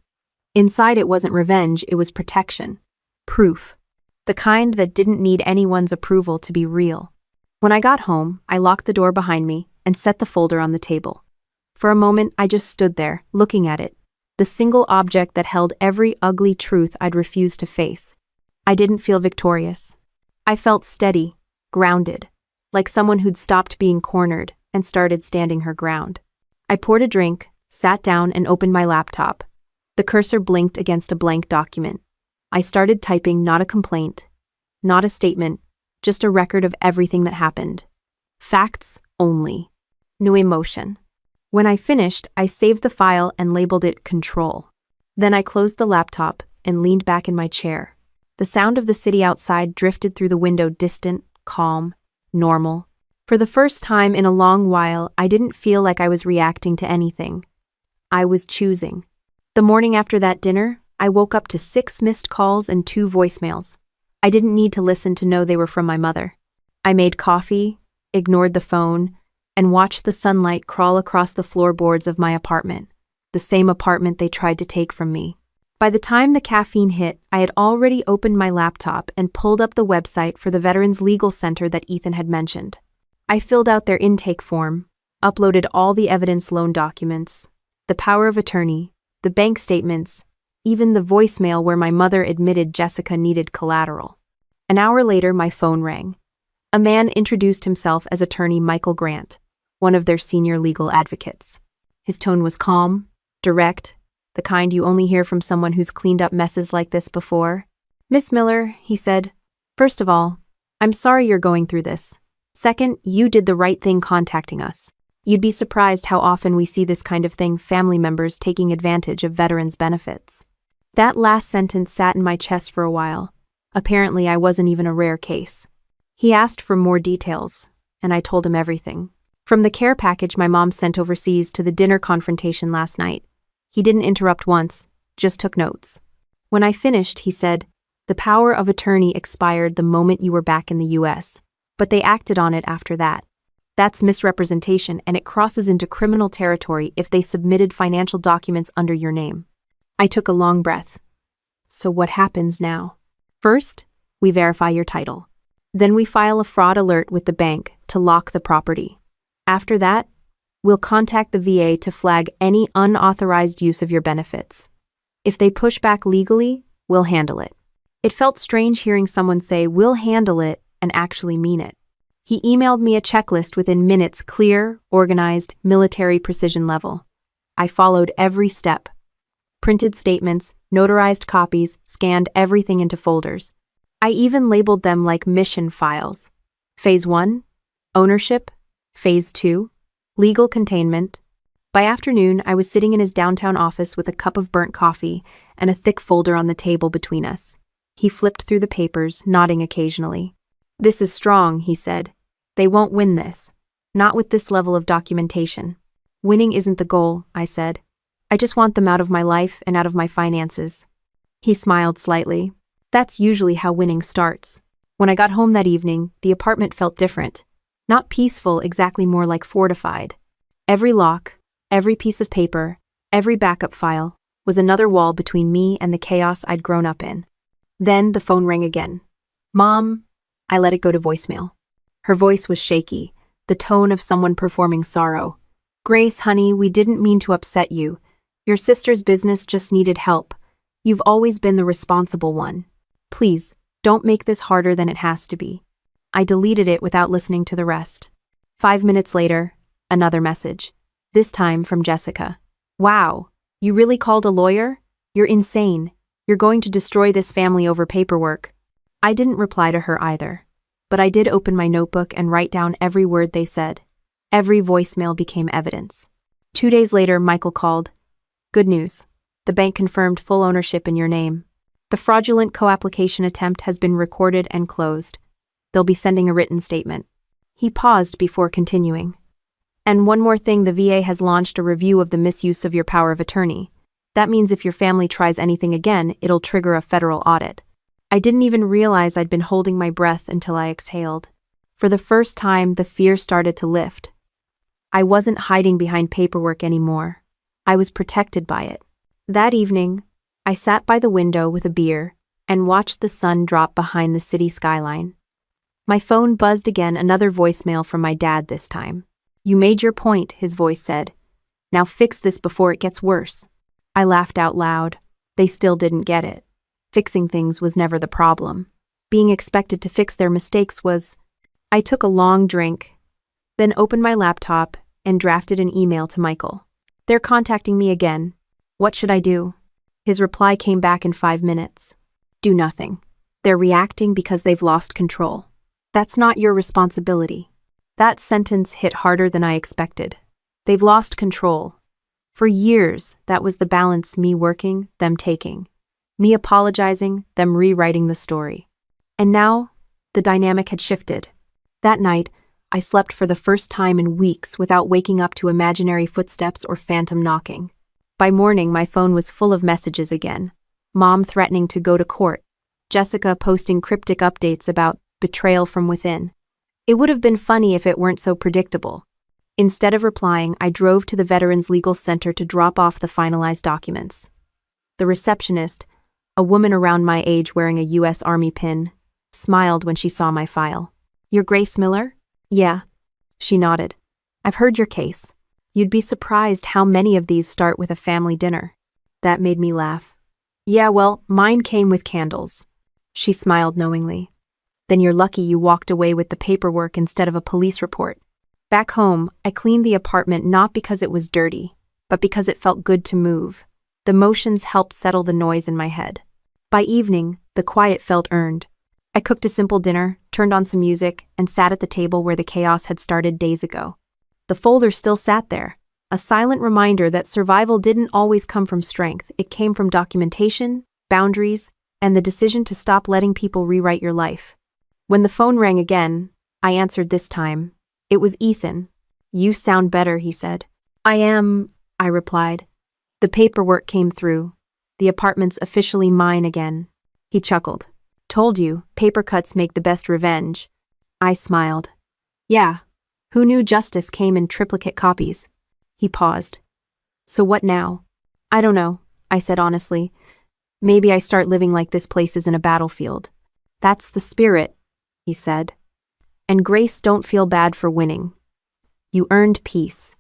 Inside it wasn't revenge, it was protection. Proof. The kind that didn't need anyone's approval to be real. When I got home, I locked the door behind me and set the folder on the table. For a moment, I just stood there, looking at it, the single object that held every ugly truth I'd refused to face. I didn't feel victorious. I felt steady, grounded, like someone who'd stopped being cornered and started standing her ground. I poured a drink, sat down, and opened my laptop. The cursor blinked against a blank document. I started typing not a complaint, not a statement, just a record of everything that happened. Facts only. No emotion. When I finished, I saved the file and labeled it Control. Then I closed the laptop and leaned back in my chair. The sound of the city outside drifted through the window, distant, calm, normal. For the first time in a long while, I didn't feel like I was reacting to anything. I was choosing. The morning after that dinner, I woke up to 6 missed calls and 2 voicemails. I didn't need to listen to know they were from my mother. I made coffee, ignored the phone, and watched the sunlight crawl across the floorboards of my apartment, the same apartment they tried to take from me. By the time the caffeine hit, I had already opened my laptop and pulled up the website for the Veterans Legal Center that Ethan had mentioned. I filled out their intake form, uploaded all the evidence, loan documents, the power of attorney, the bank statements, even the voicemail where my mother admitted Jessica needed collateral. An hour later, my phone rang. A man introduced himself as attorney Michael Grant, one of their senior legal advocates. His tone was calm, direct, the kind you only hear from someone who's cleaned up messes like this before. "Miss Miller," he said, "first of all, I'm sorry you're going through this. Second, you did the right thing contacting us. You'd be surprised how often we see this kind of thing, family members taking advantage of veterans' benefits." That last sentence sat in my chest for a while. Apparently, I wasn't even a rare case. He asked for more details, and I told him everything. From the care package my mom sent overseas to the dinner confrontation last night. He didn't interrupt once, just took notes. When I finished, he said, "The power of attorney expired the moment you were back in the US, but they acted on it after that. That's misrepresentation, and it crosses into criminal territory if they submitted financial documents under your name." I took a long breath. "So what happens now?" "First, we verify your title. Then we file a fraud alert with the bank to lock the property. After that, we'll contact the VA to flag any unauthorized use of your benefits. If they push back legally, we'll handle it." It felt strange hearing someone say, "We'll handle it," and actually mean it. He emailed me a checklist within minutes, clear, organized, military precision level. I followed every step. Printed statements, notarized copies, scanned everything into folders. I even labeled them like mission files. Phase 1, ownership. Phase 2, legal containment. By afternoon, I was sitting in his downtown office with a cup of burnt coffee and a thick folder on the table between us. He flipped through the papers, nodding occasionally. "This is strong," he said. They won't win this. Not with this level of documentation. Winning isn't the goal, I said. I just want them out of my life and out of my finances. He smiled slightly. That's usually how winning starts. When I got home that evening, the apartment felt different. Not peaceful, exactly, more like fortified. Every lock, every piece of paper, every backup file was another wall between me and the chaos I'd grown up in. Then the phone rang again. Mom, I let it go to voicemail. Her voice was shaky, the tone of someone performing sorrow. Grace, honey, we didn't mean to upset you. Your sister's business just needed help. You've always been the responsible one. Please, don't make this harder than it has to be. I deleted it without listening to the rest. 5 minutes later, another message. This time from Jessica. Wow, you really called a lawyer? You're insane. You're going to destroy this family over paperwork. I didn't reply to her either, but I did open my notebook and write down every word they said. Every voicemail became evidence. 2 days later, Michael called. Good news. The bank confirmed full ownership in your name. The fraudulent co-application attempt has been recorded and closed. They'll be sending a written statement. He paused before continuing. And one more thing, the VA has launched a review of the misuse of your power of attorney. That means if your family tries anything again, it'll trigger a federal audit. I didn't even realize I'd been holding my breath until I exhaled. For the first time, the fear started to lift. I wasn't hiding behind paperwork anymore. I was protected by it. That evening, I sat by the window with a beer and watched the sun drop behind the city skyline. My phone buzzed again, another voicemail from my dad this time. You made your point, his voice said. Now fix this before it gets worse. I laughed out loud. They still didn't get it. Fixing things was never the problem. Being expected to fix their mistakes was... I took a long drink, then opened my laptop and drafted an email to Michael. They're contacting me again. What should I do? His reply came back in 5 minutes. Do nothing. They're reacting because they've lost control. That's not your responsibility. That sentence hit harder than I expected. They've lost control. For years, that was the balance, me working, them taking. Me apologizing, them rewriting the story. And now, the dynamic had shifted. That night, I slept for the first time in weeks without waking up to imaginary footsteps or phantom knocking. By morning, my phone was full of messages again. Mom threatening to go to court. Jessica posting cryptic updates about betrayal from within. It would have been funny if it weren't so predictable. Instead of replying, I drove to the Veterans Legal Center to drop off the finalized documents. The receptionist, a woman around my age wearing a U.S. Army pin, smiled when she saw my file. You're Grace Miller? Yeah. She nodded. I've heard your case. You'd be surprised how many of these start with a family dinner. That made me laugh. Yeah, well, mine came with candles. She smiled knowingly. Then you're lucky you walked away with the paperwork instead of a police report. Back home, I cleaned the apartment not because it was dirty, but because it felt good to move. The motions helped settle the noise in my head. By evening, the quiet felt earned. I cooked a simple dinner, turned on some music, and sat at the table where the chaos had started days ago. The folder still sat there, a silent reminder that survival didn't always come from strength. It came from documentation, boundaries, and the decision to stop letting people rewrite your life. When the phone rang again, I answered this time. It was Ethan. You sound better, he said. I am, I replied. The paperwork came through. The apartment's officially mine again. He chuckled. Told you, paper cuts make the best revenge. I smiled. Yeah. Who knew justice came in triplicate copies? He paused. So what now? I don't know, I said honestly. Maybe I start living like this place isn't a battlefield. That's the spirit, he said. And Grace, don't feel bad for winning. You earned peace.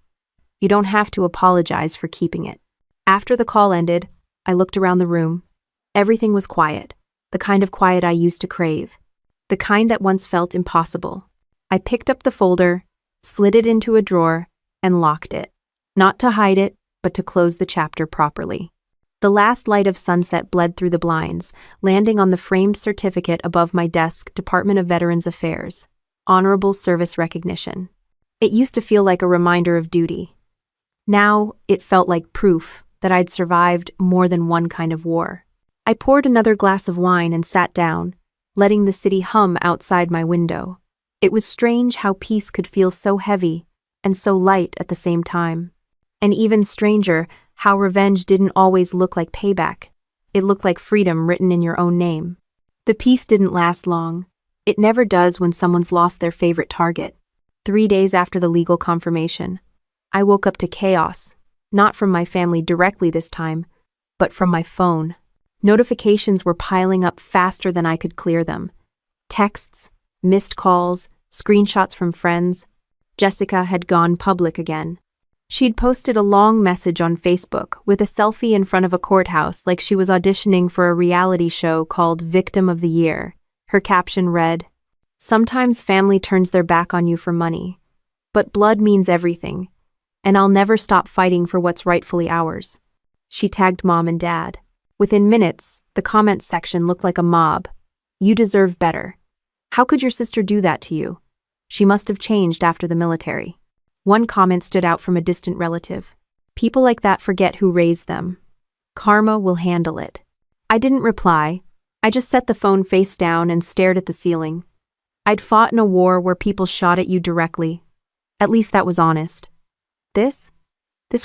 You don't have to apologize for keeping it. After the call ended, I looked around the room. Everything was quiet, the kind of quiet I used to crave, the kind that once felt impossible. I picked up the folder, slid it into a drawer, and locked it. Not to hide it, but to close the chapter properly. The last light of sunset bled through the blinds, landing on the framed certificate above my desk, Department of Veterans Affairs. Honorable Service Recognition. It used to feel like a reminder of duty. Now, it felt like proof that I'd survived more than one kind of war. I poured another glass of wine and sat down, letting the city hum outside my window. It was strange how peace could feel so heavy and so light at the same time. And even stranger, how revenge didn't always look like payback. It looked like freedom written in your own name. The peace didn't last long. It never does when someone's lost their favorite target. 3 days after the legal confirmation, I woke up to chaos, not from my family directly this time, but from my phone. Notifications were piling up faster than I could clear them. Texts, missed calls, screenshots from friends. Jessica had gone public again. She'd posted a long message on Facebook with a selfie in front of a courthouse like she was auditioning for a reality show called Victim of the Year. Her caption read, "Sometimes family turns their back on you for money, but blood means everything, and I'll never stop fighting for what's rightfully ours." She tagged mom and dad. Within minutes, the comments section looked like a mob. "You deserve better. How could your sister do that to you? She must have changed after the military." One comment stood out from a distant relative. "People like that forget who raised them. Karma will handle it." I didn't reply. I just set the phone face down and stared at the ceiling. I'd fought in a war where people shot at you directly. At least that was honest. This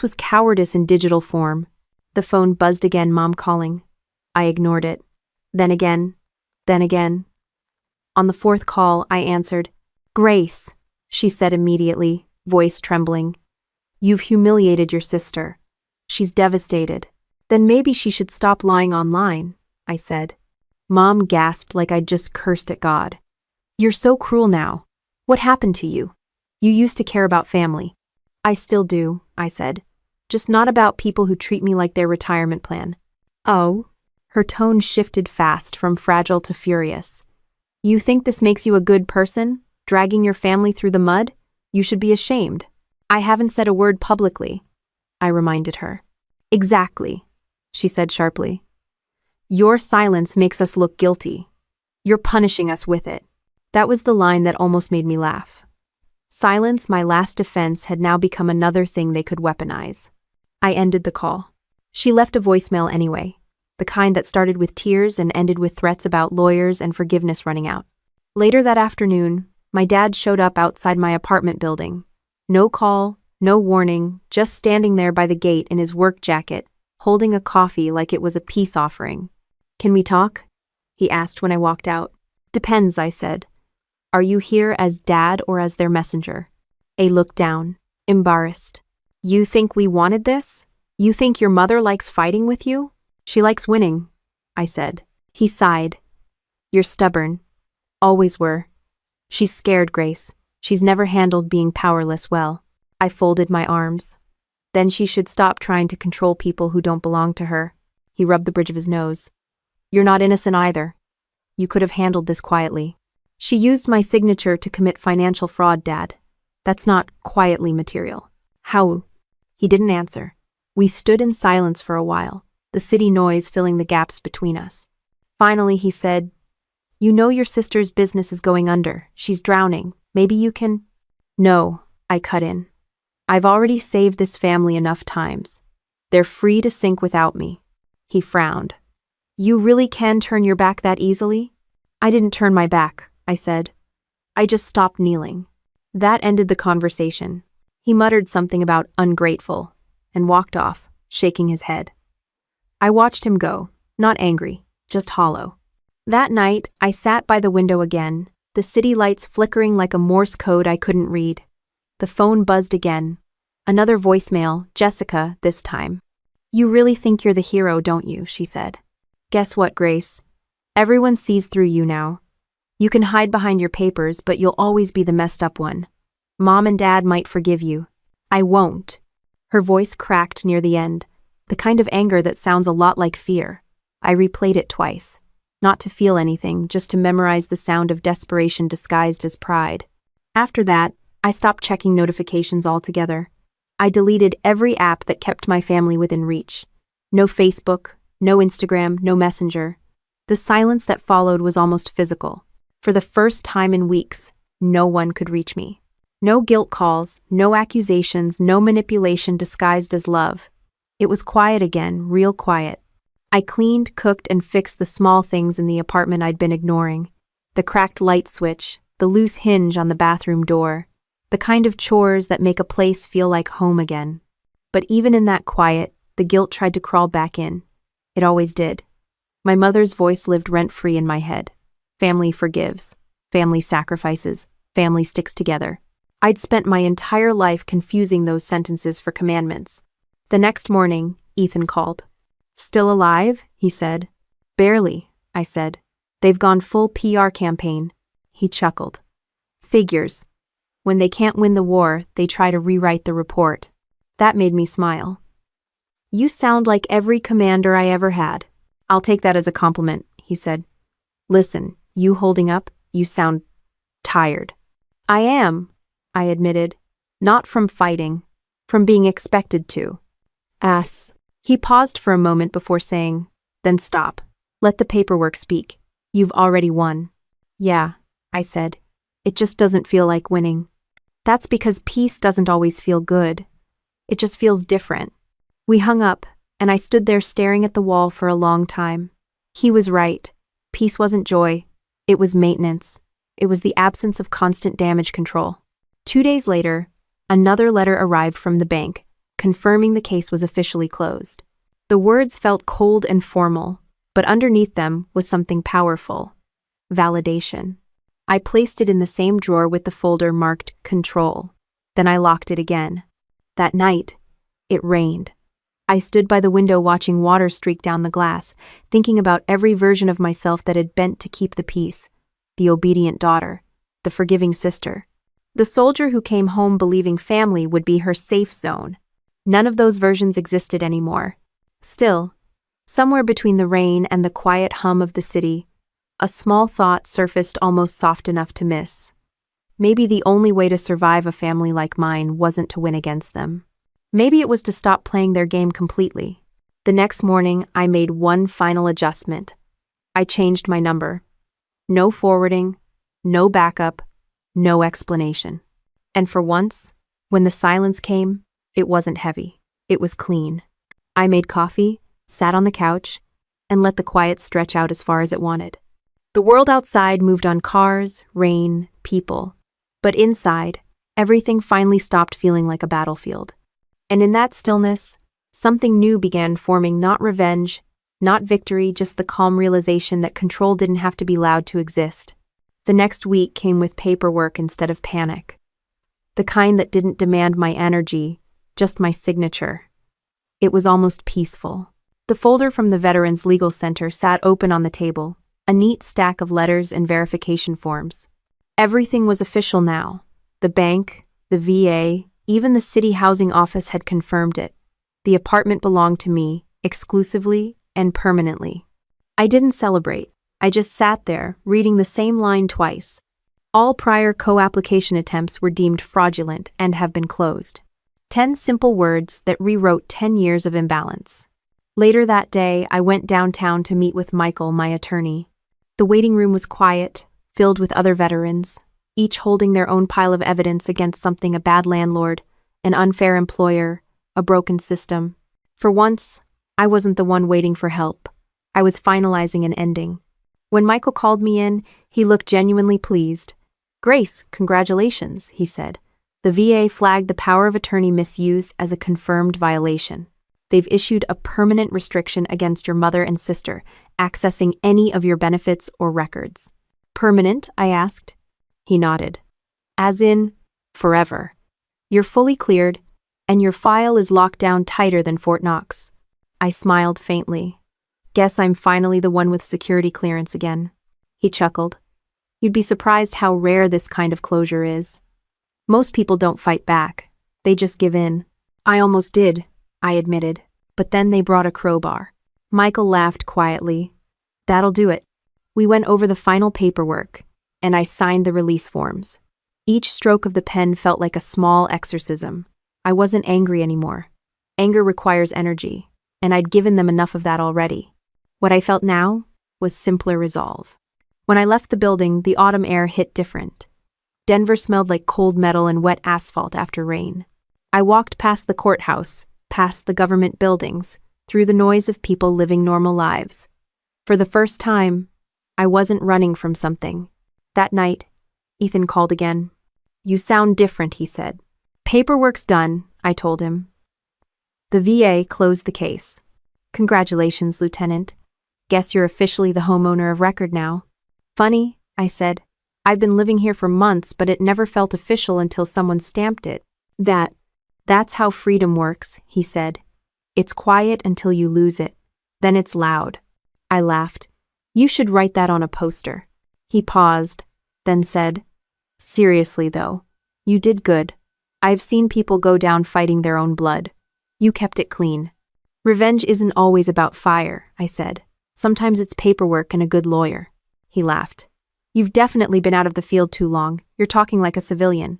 was cowardice in digital form. The phone buzzed again, mom calling. I ignored it. Then again. On the fourth call, I answered. "Grace," she said immediately, voice trembling. "You've humiliated your sister. She's devastated." "Then maybe she should stop lying online," I said. Mom gasped like I'd just cursed at God. "You're so cruel now. What happened to you? You used to care about family." "I still do," I said. "Just not about people who treat me like their retirement plan." "Oh?" Her tone shifted fast from fragile to furious. "You think this makes you a good person, dragging your family through the mud? You should be ashamed." "I haven't said a word publicly," I reminded her. "Exactly," she said sharply. "Your silence makes us look guilty. You're punishing us with it." That was the line that almost made me laugh. Silence, my last defense, had now become another thing they could weaponize. I ended the call. She left a voicemail anyway, the kind that started with tears and ended with threats about lawyers and forgiveness running out. Later that afternoon, my dad showed up outside my apartment building. No call, no warning, just standing there by the gate in his work jacket, holding a coffee like it was a peace offering. "Can we talk?" he asked when I walked out. "Depends," I said. "Are you here as dad or as their messenger?" A looked down, embarrassed. "You think we wanted this? You think your mother likes fighting with you?" "She likes winning," I said. He sighed. "You're stubborn. Always were. She's scared, Grace. She's never handled being powerless well." I folded my arms. "Then she should stop trying to control people who don't belong to her." He rubbed the bridge of his nose. "You're not innocent either. You could have handled this quietly." "She used my signature to commit financial fraud, Dad. That's not quietly material." "How?" He didn't answer. We stood in silence for a while, the city noise filling the gaps between us. Finally, he said, "You know your sister's business is going under. She's drowning. Maybe you can—" "No," I cut in. "I've already saved this family enough times. They're free to sink without me." He frowned. "You really can turn your back that easily?" "I didn't turn my back," I said. "I just stopped kneeling." That ended the conversation. He muttered something about ungrateful and walked off, shaking his head. I watched him go, not angry, just hollow. That night, I sat by the window again, the city lights flickering like a Morse code I couldn't read. The phone buzzed again. Another voicemail, Jessica, this time. "You really think you're the hero, don't you?" she said. "Guess what, Grace? Everyone sees through you now. You can hide behind your papers, but you'll always be the messed up one. Mom and Dad might forgive you. I won't." Her voice cracked near the end, the kind of anger that sounds a lot like fear. I replayed it twice. Not to feel anything, just to memorize the sound of desperation disguised as pride. After that, I stopped checking notifications altogether. I deleted every app that kept my family within reach. No Facebook, no Instagram, no Messenger. The silence that followed was almost physical. For the first time in weeks, no one could reach me. No guilt calls, no accusations, no manipulation disguised as love. It was quiet again, real quiet. I cleaned, cooked, and fixed the small things in the apartment I'd been ignoring. The cracked light switch, the loose hinge on the bathroom door, the kind of chores that make a place feel like home again. But even in that quiet, the guilt tried to crawl back in. It always did. My mother's voice lived rent-free in my head. Family forgives. Family sacrifices. Family sticks together. I'd spent my entire life confusing those sentences for commandments. The next morning, Ethan called. "Still alive?" he said. "Barely," I said. "They've gone full PR campaign." He chuckled. "Figures. When they can't win the war, they try to rewrite the report." That made me smile. "You sound like every commander I ever had." "I'll take that as a compliment," he said. "Listen, you holding up, you sound tired." "I am," I admitted. "Not from fighting, from being expected to." "Ass." He paused for a moment before saying, "Then stop. Let the paperwork speak. You've already won." "Yeah," I said. "It just doesn't feel like winning." "That's because peace doesn't always feel good. It just feels different." We hung up, and I stood there staring at the wall for a long time. He was right. Peace wasn't joy. It was maintenance. It was the absence of constant damage control. 2 days later, another letter arrived from the bank, confirming the case was officially closed. The words felt cold and formal, but underneath them was something powerful. Validation. I placed it in the same drawer with the folder marked Control. Then I locked it again. That night, it rained. I stood by the window watching water streak down the glass, thinking about every version of myself that had bent to keep the peace. The obedient daughter, the forgiving sister, the soldier who came home believing family would be her safe zone. None of those versions existed anymore. Still, somewhere between the rain and the quiet hum of the city, a small thought surfaced almost soft enough to miss. Maybe the only way to survive a family like mine wasn't to win against them. Maybe it was to stop playing their game completely. The next morning, I made one final adjustment. I changed my number. No forwarding, no backup, no explanation. And for once, when the silence came, it wasn't heavy. It was clean. I made coffee, sat on the couch, and let the quiet stretch out as far as it wanted. The world outside moved on cars, rain, people. But inside, everything finally stopped feeling like a battlefield. And in that stillness, something new began forming, not revenge, not victory, just the calm realization that control didn't have to be loud to exist. The next week came with paperwork instead of panic. The kind that didn't demand my energy, just my signature. It was almost peaceful. The folder from the Veterans Legal Center sat open on the table, a neat stack of letters and verification forms. Everything was official now. The bank, the VA, even the city housing office had confirmed it. The apartment belonged to me, exclusively and permanently. I didn't celebrate. I just sat there, reading the same line twice. All prior co-application attempts were deemed fraudulent and have been closed. 10 simple words that rewrote 10 years of imbalance. Later that day, I went downtown to meet with Michael, my attorney. The waiting room was quiet, filled with other veterans, each holding their own pile of evidence against something: a bad landlord, an unfair employer, a broken system. For once, I wasn't the one waiting for help. I was finalizing an ending. When Michael called me in, he looked genuinely pleased. "Grace, congratulations," he said. "The VA flagged the power of attorney misuse as a confirmed violation. They've issued a permanent restriction against your mother and sister accessing any of your benefits or records." "Permanent?" I asked. He nodded. "As in, forever. You're fully cleared, and your file is locked down tighter than Fort Knox." I smiled faintly. "Guess I'm finally the one with security clearance again." He chuckled. "You'd be surprised how rare this kind of closure is. Most people don't fight back. They just give in." "I almost did," I admitted, "but then they brought a crowbar." Michael laughed quietly. "That'll do it." We went over the final paperwork, and I signed the release forms. Each stroke of the pen felt like a small exorcism. I wasn't angry anymore. Anger requires energy, and I'd given them enough of that already. What I felt now was simpler resolve. When I left the building, the autumn air hit different. Denver smelled like cold metal and wet asphalt after rain. I walked past the courthouse, past the government buildings, through the noise of people living normal lives. For the first time, I wasn't running from something. That night, Ethan called again. You sound different, he said. Paperwork's done, I told him. The VA closed the case. Congratulations, Lieutenant. Guess you're officially the homeowner of record now. Funny, I said. I've been living here for months, but it never felt official until someone stamped it. That's how freedom works, he said. It's quiet until you lose it. Then it's loud. I laughed. You should write that on a poster. He paused, then said, Seriously, though, you did good. I've seen people go down fighting their own blood. You kept it clean. Revenge isn't always about fire, I said. Sometimes it's paperwork and a good lawyer. He laughed. You've definitely been out of the field too long. You're talking like a civilian.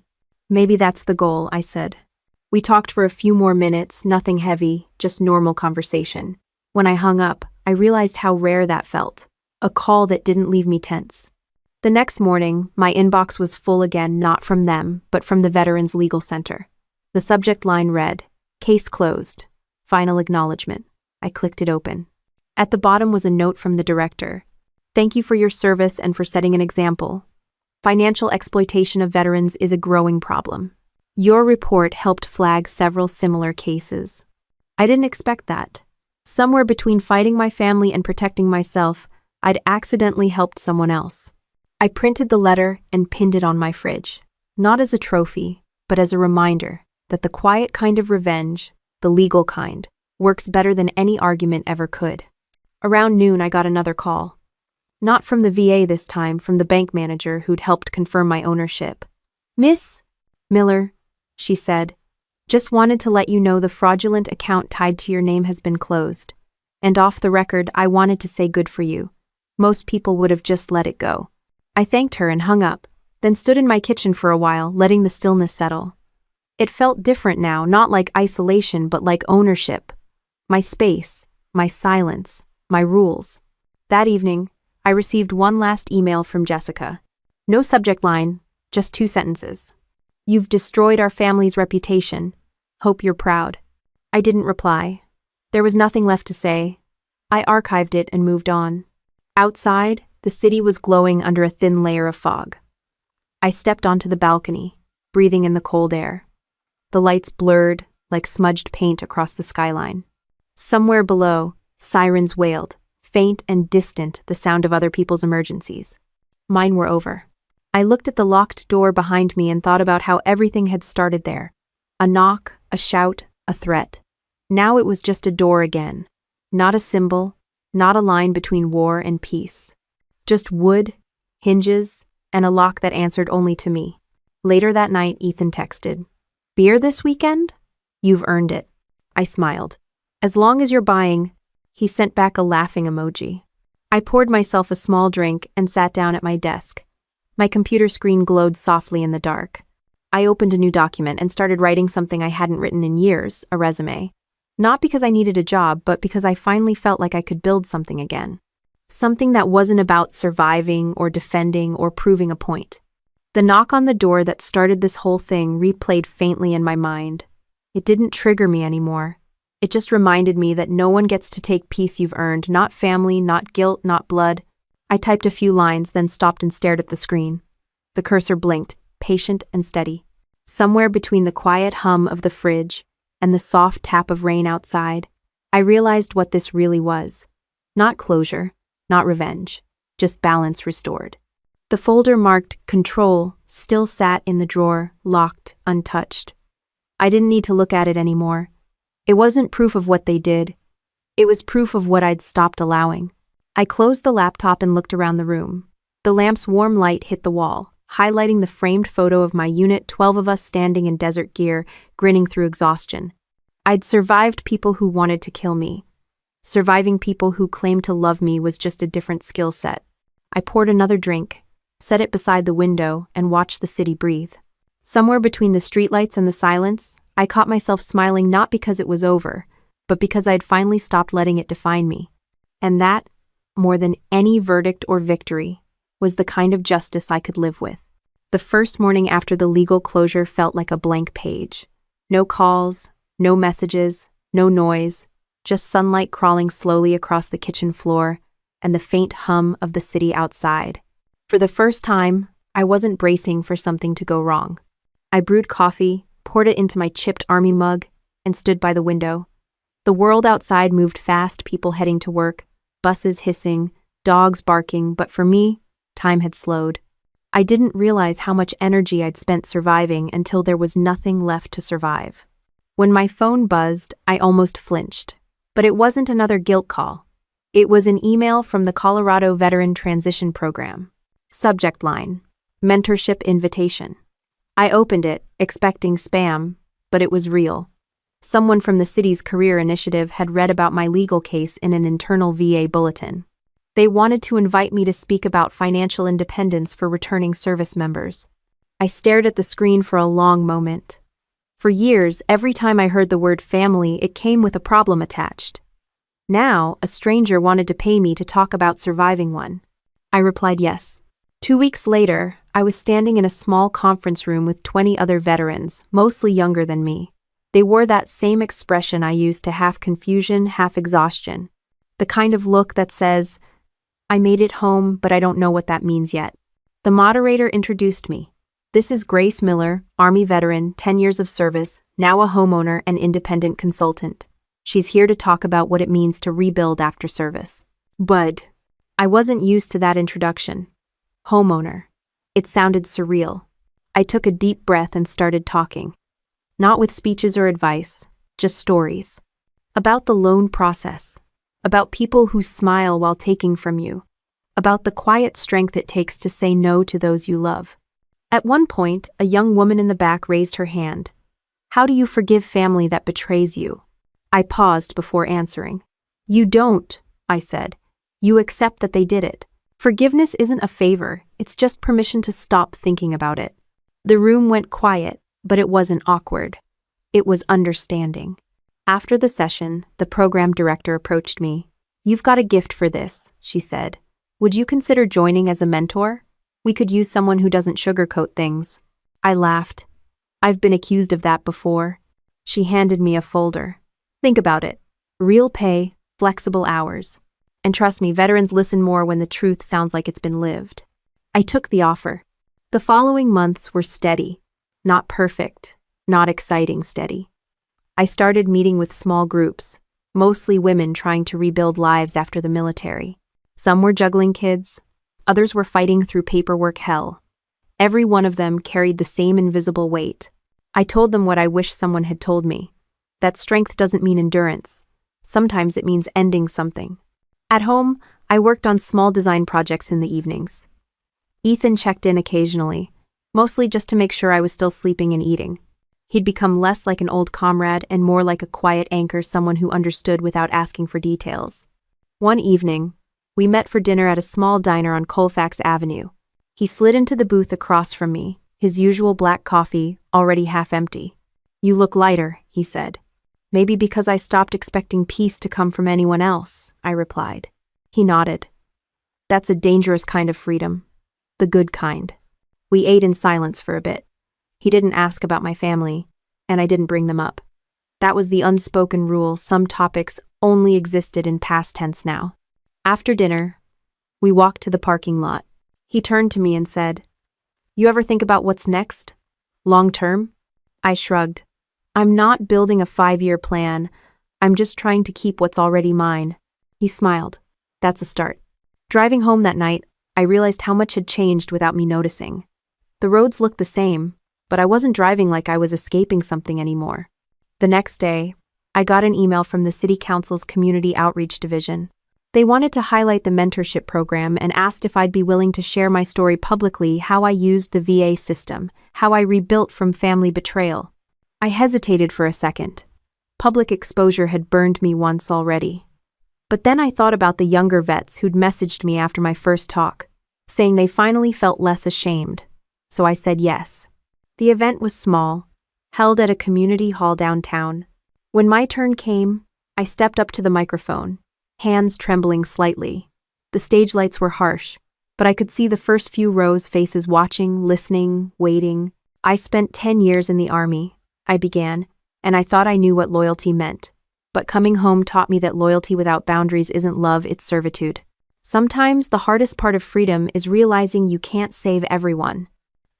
Maybe that's the goal, I said. We talked for a few more minutes, nothing heavy, just normal conversation. When I hung up, I realized how rare that felt. A call that didn't leave me tense. The next morning, my inbox was full again, not from them, but from the Veterans Legal Center. The subject line read, Case closed. Final acknowledgement. I clicked it open. At the bottom was a note from the director. Thank you for your service and for setting an example. Financial exploitation of veterans is a growing problem. Your report helped flag several similar cases. I didn't expect that. Somewhere between fighting my family and protecting myself, I'd accidentally helped someone else. I printed the letter and pinned it on my fridge, not as a trophy, but as a reminder that the quiet kind of revenge, the legal kind, works better than any argument ever could. Around noon, I got another call. Not from the VA this time, from the bank manager who'd helped confirm my ownership. Miss Miller, she said, just wanted to let you know the fraudulent account tied to your name has been closed. And off the record, I wanted to say good for you. Most people would have just let it go. I thanked her and hung up, then stood in my kitchen for a while, letting the stillness settle. It felt different now, not like isolation, but like ownership. My space, my silence, my rules. That evening, I received one last email from Jessica. No subject line, just 2 sentences. You've destroyed our family's reputation. Hope you're proud. I didn't reply. There was nothing left to say. I archived it and moved on. Outside, the city was glowing under a thin layer of fog. I stepped onto the balcony, breathing in the cold air. The lights blurred like smudged paint across the skyline. Somewhere below, sirens wailed, faint and distant, the sound of other people's emergencies. Mine were over. I looked at the locked door behind me and thought about how everything had started there. A knock, a shout, a threat. Now it was just a door again. Not a symbol, not a line between war and peace. Just wood, hinges, and a lock that answered only to me. Later that night, Ethan texted, Beer this weekend? You've earned it. I smiled. As long as you're buying. He sent back a laughing emoji. I poured myself a small drink and sat down at my desk. My computer screen glowed softly in the dark. I opened a new document and started writing something I hadn't written in years, a resume. Not because I needed a job, but because I finally felt like I could build something again. Something that wasn't about surviving or defending or proving a point. The knock on the door that started this whole thing replayed faintly in my mind. It didn't trigger me anymore. It just reminded me that no one gets to take peace you've earned, not family, not guilt, not blood. I typed a few lines, then stopped and stared at the screen. The cursor blinked, patient and steady. Somewhere between the quiet hum of the fridge and the soft tap of rain outside, I realized what this really was. Not closure, not revenge, just balance restored. The folder marked Control still sat in the drawer, locked, untouched. I didn't need to look at it anymore. It wasn't proof of what they did. It was proof of what I'd stopped allowing. I closed the laptop and looked around the room. The lamp's warm light hit the wall, highlighting the framed photo of my unit, 12 of us standing in desert gear, grinning through exhaustion. I'd survived people who wanted to kill me. Surviving people who claimed to love me was just a different skill set. I poured another drink, set it beside the window, and watched the city breathe. Somewhere between the streetlights and the silence, I caught myself smiling not because it was over, but because I'd finally stopped letting it define me. And that, more than any verdict or victory, was the kind of justice I could live with. The first morning after the legal closure felt like a blank page. No calls, no messages, no noise, just sunlight crawling slowly across the kitchen floor and the faint hum of the city outside. For the first time, I wasn't bracing for something to go wrong. I brewed coffee, poured it into my chipped army mug, and stood by the window. The world outside moved fast, people heading to work, buses hissing, dogs barking, but for me, time had slowed. I didn't realize how much energy I'd spent surviving until there was nothing left to survive. When my phone buzzed, I almost flinched. But it wasn't another guilt call. It was an email from the Colorado Veteran Transition Program. Subject line: Mentorship Invitation. I opened it, expecting spam, but it was real. Someone from the city's career initiative had read about my legal case in an internal VA bulletin. They wanted to invite me to speak about financial independence for returning service members. I stared at the screen for a long moment. For years, every time I heard the word family, it came with a problem attached. Now, a stranger wanted to pay me to talk about surviving one. I replied yes. 2 weeks later, I was standing in a small conference room with 20 other veterans, mostly younger than me. They wore that same expression I used to half confusion, half exhaustion. The kind of look that says, "I made it home, but I don't know what that means yet." The moderator introduced me. "This is Grace Miller, Army veteran, 10 years of service, now a homeowner and independent consultant. She's here to talk about what it means to rebuild after service." But I wasn't used to that introduction. Homeowner. It sounded surreal. I took a deep breath and started talking. Not with speeches or advice, just stories. About the loan process. About people who smile while taking from you. About the quiet strength it takes to say no to those you love. At one point, a young woman in the back raised her hand. "How do you forgive family that betrays you?" I paused before answering. "You don't," I said. "You accept that they did it. Forgiveness isn't a favor, it's just permission to stop thinking about it." The room went quiet, but it wasn't awkward. It was understanding. After the session, the program director approached me. "You've got a gift for this," she said. "Would you consider joining as a mentor? We could use someone who doesn't sugarcoat things." I laughed. "I've been accused of that before." She handed me a folder. "Think about it. Real pay, flexible hours. And trust me, veterans listen more when the truth sounds like it's been lived." I took the offer. The following months were steady. Not perfect, not exciting steady. I started meeting with small groups, mostly women trying to rebuild lives after the military. Some were juggling kids, others were fighting through paperwork hell. Every one of them carried the same invisible weight. I told them what I wish someone had told me. That strength doesn't mean endurance. Sometimes it means ending something. At home, I worked on small design projects in the evenings. Ethan checked in occasionally, mostly just to make sure I was still sleeping and eating. He'd become less like an old comrade and more like a quiet anchor, someone who understood without asking for details. One evening, we met for dinner at a small diner on Colfax Avenue. He slid into the booth across from me, his usual black coffee, already half empty. "You look lighter," he said. "Maybe because I stopped expecting peace to come from anyone else," I replied. He nodded. "That's a dangerous kind of freedom. The good kind." We ate in silence for a bit. He didn't ask about my family, and I didn't bring them up. That was the unspoken rule. Some topics only existed in past tense now. After dinner, we walked to the parking lot. He turned to me and said, "You ever think about what's next? Long term?" I shrugged. "I'm not building a 5-year plan. I'm just trying to keep what's already mine." He smiled. "That's a start." Driving home that night, I realized how much had changed without me noticing. The roads looked the same, but I wasn't driving like I was escaping something anymore. The next day, I got an email from the City Council's Community Outreach Division. They wanted to highlight the mentorship program and asked if I'd be willing to share my story publicly, how I used the VA system, how I rebuilt from family betrayal. I hesitated for a second. Public exposure had burned me once already. But then I thought about the younger vets who'd messaged me after my first talk, saying they finally felt less ashamed. So I said yes. The event was small, held at a community hall downtown. When my turn came, I stepped up to the microphone, hands trembling slightly. The stage lights were harsh, but I could see the first few rows faces watching, listening, waiting. "I spent 10 years in the Army," I began, "and I thought I knew what loyalty meant. But coming home taught me that loyalty without boundaries isn't love, it's servitude." Sometimes the hardest part of freedom is realizing you can't save everyone.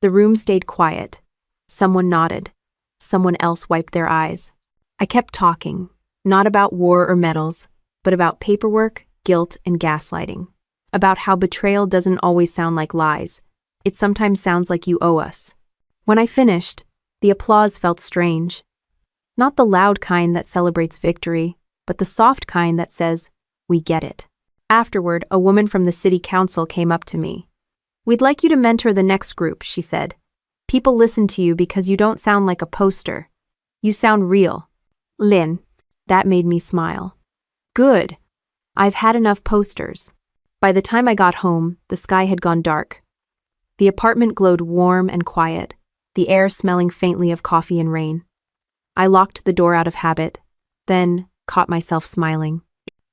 The room stayed quiet. Someone nodded. Someone else wiped their eyes. I kept talking, not about war or medals, but about paperwork, guilt, and gaslighting. About how betrayal doesn't always sound like lies. It sometimes sounds like you owe us. When I finished, the applause felt strange. Not the loud kind that celebrates victory, but the soft kind that says, "We get it." Afterward, a woman from the city council came up to me. "We'd like you to mentor the next group," she said. "People listen to you because you don't sound like a poster. You sound real." Lynn, that made me smile. Good. I've had enough posters. By the time I got home, the sky had gone dark. The apartment glowed warm and quiet, the air smelling faintly of coffee and rain. I locked the door out of habit, then caught myself smiling.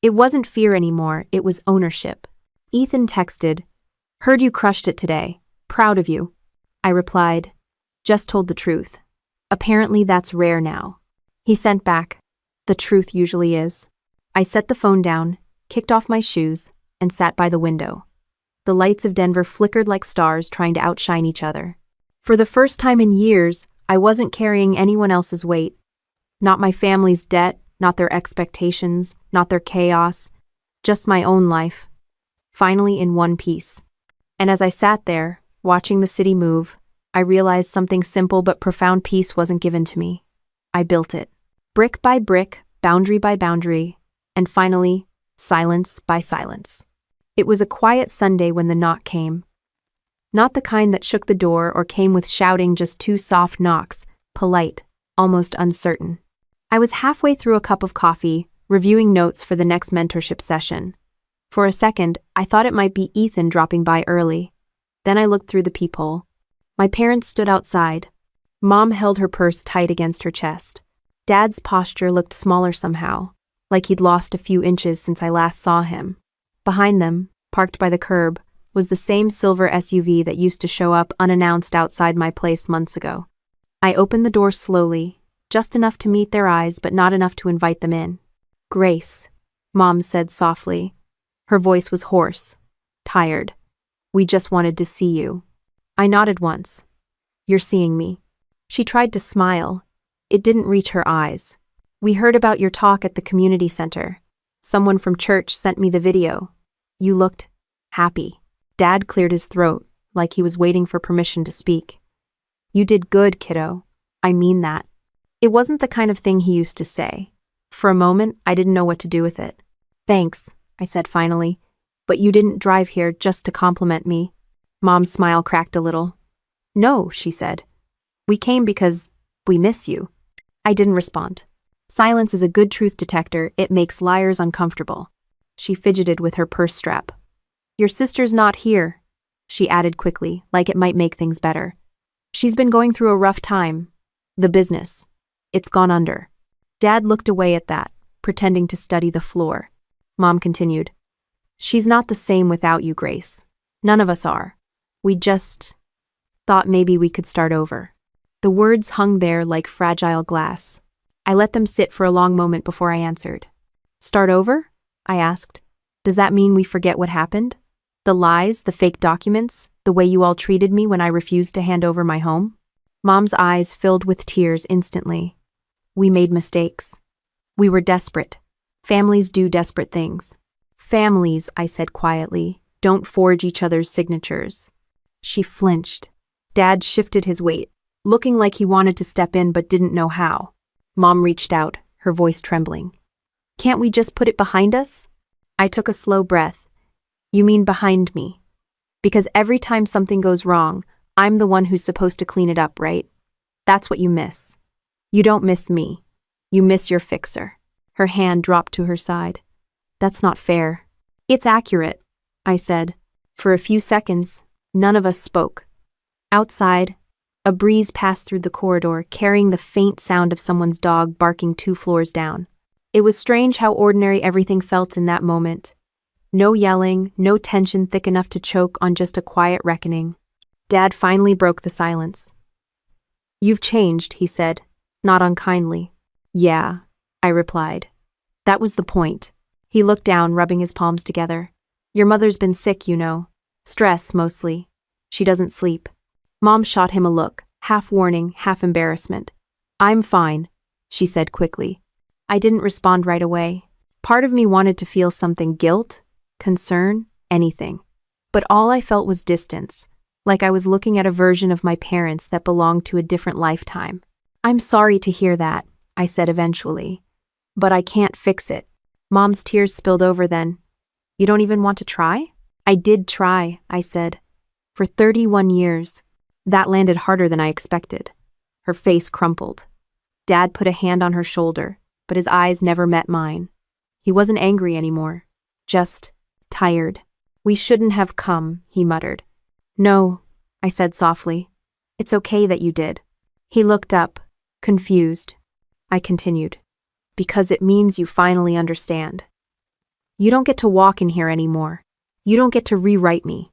It wasn't fear anymore, it was ownership. Ethan texted, "Heard you crushed it today. Proud of you." I replied, "Just told the truth. Apparently that's rare now." He sent back, "The truth usually is." I set the phone down, kicked off my shoes, and sat by the window. The lights of Denver flickered like stars trying to outshine each other. For the first time in years, I wasn't carrying anyone else's weight. Not my family's debt, not their expectations, not their chaos, just my own life. Finally in one piece. And as I sat there, watching the city move, I realized something simple but profound peace wasn't given to me. I built it. Brick by brick, boundary by boundary, and finally, silence by silence. It was a quiet Sunday when the knock came. Not the kind that shook the door or came with shouting, just two soft knocks, polite, almost uncertain. I was halfway through a cup of coffee, reviewing notes for the next mentorship session. For a second, I thought it might be Ethan dropping by early. Then I looked through the peephole. My parents stood outside. Mom held her purse tight against her chest. Dad's posture looked smaller somehow, like he'd lost a few inches since I last saw him. Behind them, parked by the curb, was the same silver SUV that used to show up unannounced outside my place months ago. I opened the door slowly, just enough to meet their eyes but not enough to invite them in. "Grace," Mom said softly. Her voice was hoarse, tired. "We just wanted to see you." I nodded once. "You're seeing me." She tried to smile. It didn't reach her eyes. "We heard about your talk at the community center. Someone from church sent me the video. You looked happy." Dad cleared his throat, like he was waiting for permission to speak. "You did good, kiddo. I mean that." It wasn't the kind of thing he used to say. For a moment, I didn't know what to do with it. "Thanks," I said finally, "but you didn't drive here just to compliment me." Mom's smile cracked a little. "No," she said. "We came because we miss you." I didn't respond. Silence is a good truth detector. It makes liars uncomfortable. She fidgeted with her purse strap. "Your sister's not here," she added quickly, like it might make things better. "She's been going through a rough time. The business. It's gone under." Dad looked away at that, pretending to study the floor. Mom continued. "She's not the same without you, Grace. None of us are. We just thought maybe we could start over." The words hung there like fragile glass. I let them sit for a long moment before I answered. "Start over?" I asked. "Does that mean we forget what happened? The lies, the fake documents, the way you all treated me when I refused to hand over my home?" Mom's eyes filled with tears instantly. "We made mistakes. We were desperate. Families do desperate things." "Families," I said quietly, "don't forge each other's signatures." She flinched. Dad shifted his weight, looking like he wanted to step in but didn't know how. Mom reached out, her voice trembling. "Can't we just put it behind us?" I took a slow breath. "You mean behind me? Because every time something goes wrong, I'm the one who's supposed to clean it up, right? That's what you miss. You don't miss me. You miss your fixer." Her hand dropped to her side. "That's not fair." "It's accurate," I said. For a few seconds, none of us spoke. Outside, a breeze passed through the corridor, carrying the faint sound of someone's dog barking 2 floors down. It was strange how ordinary everything felt in that moment. No yelling, no tension thick enough to choke on just a quiet reckoning. Dad finally broke the silence. "You've changed," he said, not unkindly. "Yeah," I replied. "That was the point." He looked down, rubbing his palms together. Your mother's been sick, you know. Stress, mostly. She doesn't sleep. Mom shot him a look, half warning, half embarrassment. I'm fine, she said quickly. I didn't respond right away. Part of me wanted to feel something: guilt, concern, anything. But all I felt was distance, like I was looking at a version of my parents that belonged to a different lifetime. I'm sorry to hear that, I said eventually. But I can't fix it. Mom's tears spilled over then. You don't even want to try? I did try, I said. For 31 years. That landed harder than I expected. Her face crumpled. Dad put a hand on her shoulder, but his eyes never met mine. He wasn't angry anymore. Just tired. We shouldn't have come, he muttered. No, I said softly. It's okay that you did. He looked up, confused. I continued. Because it means you finally understand. You don't get to walk in here anymore. You don't get to rewrite me.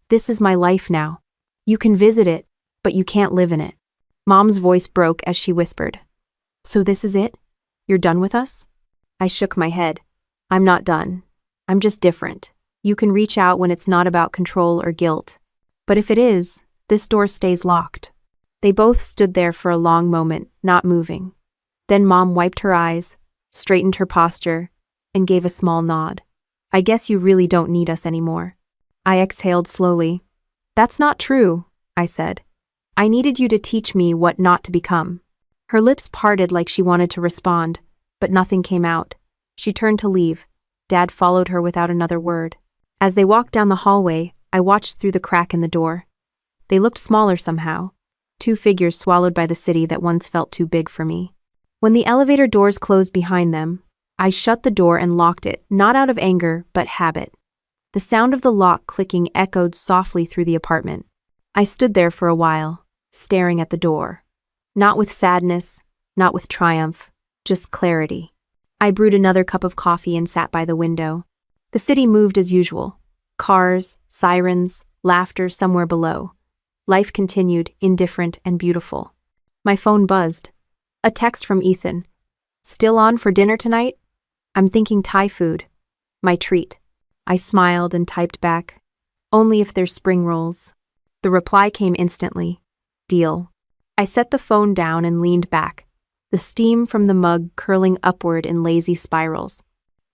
This is my life now. You can visit it, but you can't live in it. Mom's voice broke as she whispered. So this is it? You're done with us? I shook my head. I'm not done. I'm just different. You can reach out when it's not about control or guilt. But if it is, this door stays locked. They both stood there for a long moment, not moving. Then Mom wiped her eyes, straightened her posture, and gave a small nod. I guess you really don't need us anymore. I exhaled slowly. That's not true, I said. I needed you to teach me what not to become. Her lips parted like she wanted to respond, but nothing came out. She turned to leave. Dad followed her without another word. As they walked down the hallway, I watched through the crack in the door. They looked smaller somehow. Two figures swallowed by the city that once felt too big for me. When the elevator doors closed behind them, I shut the door and locked it, not out of anger, but habit. The sound of the lock clicking echoed softly through the apartment. I stood there for a while, staring at the door. Not with sadness, not with triumph, just clarity. I brewed another cup of coffee and sat by the window. The city moved as usual. Cars, sirens, laughter somewhere below. Life continued, indifferent and beautiful. My phone buzzed. A text from Ethan. Still on for dinner tonight? I'm thinking Thai food. My treat. I smiled and typed back. Only if there's spring rolls. The reply came instantly. Deal. I set the phone down and leaned back, the steam from the mug curling upward in lazy spirals.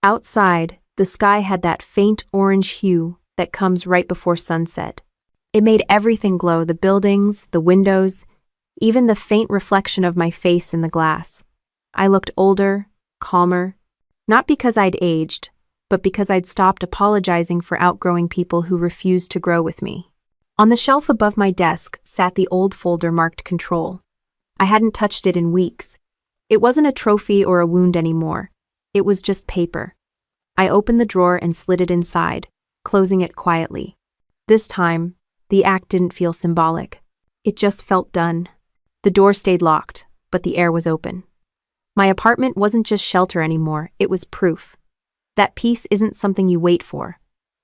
Outside, the sky had that faint orange hue that comes right before sunset. It made everything glow: the buildings, the windows, even the faint reflection of my face in the glass. I looked older, calmer, not because I'd aged, but because I'd stopped apologizing for outgrowing people who refused to grow with me. On the shelf above my desk sat the old folder marked Control. I hadn't touched it in weeks. It wasn't a trophy or a wound anymore. It was just paper. I opened the drawer and slid it inside, closing it quietly. This time, the act didn't feel symbolic. It just felt done. The door stayed locked, but the air was open. My apartment wasn't just shelter anymore, it was proof. That peace isn't something you wait for,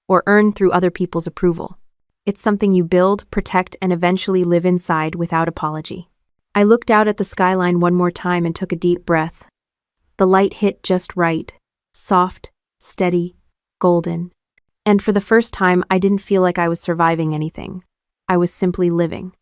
or earn through other people's approval. It's something you build, protect, and eventually live inside without apology. I looked out at the skyline one more time and took a deep breath. The light hit just right, soft, steady, golden. And for the first time, I didn't feel like I was surviving anything. I was simply living.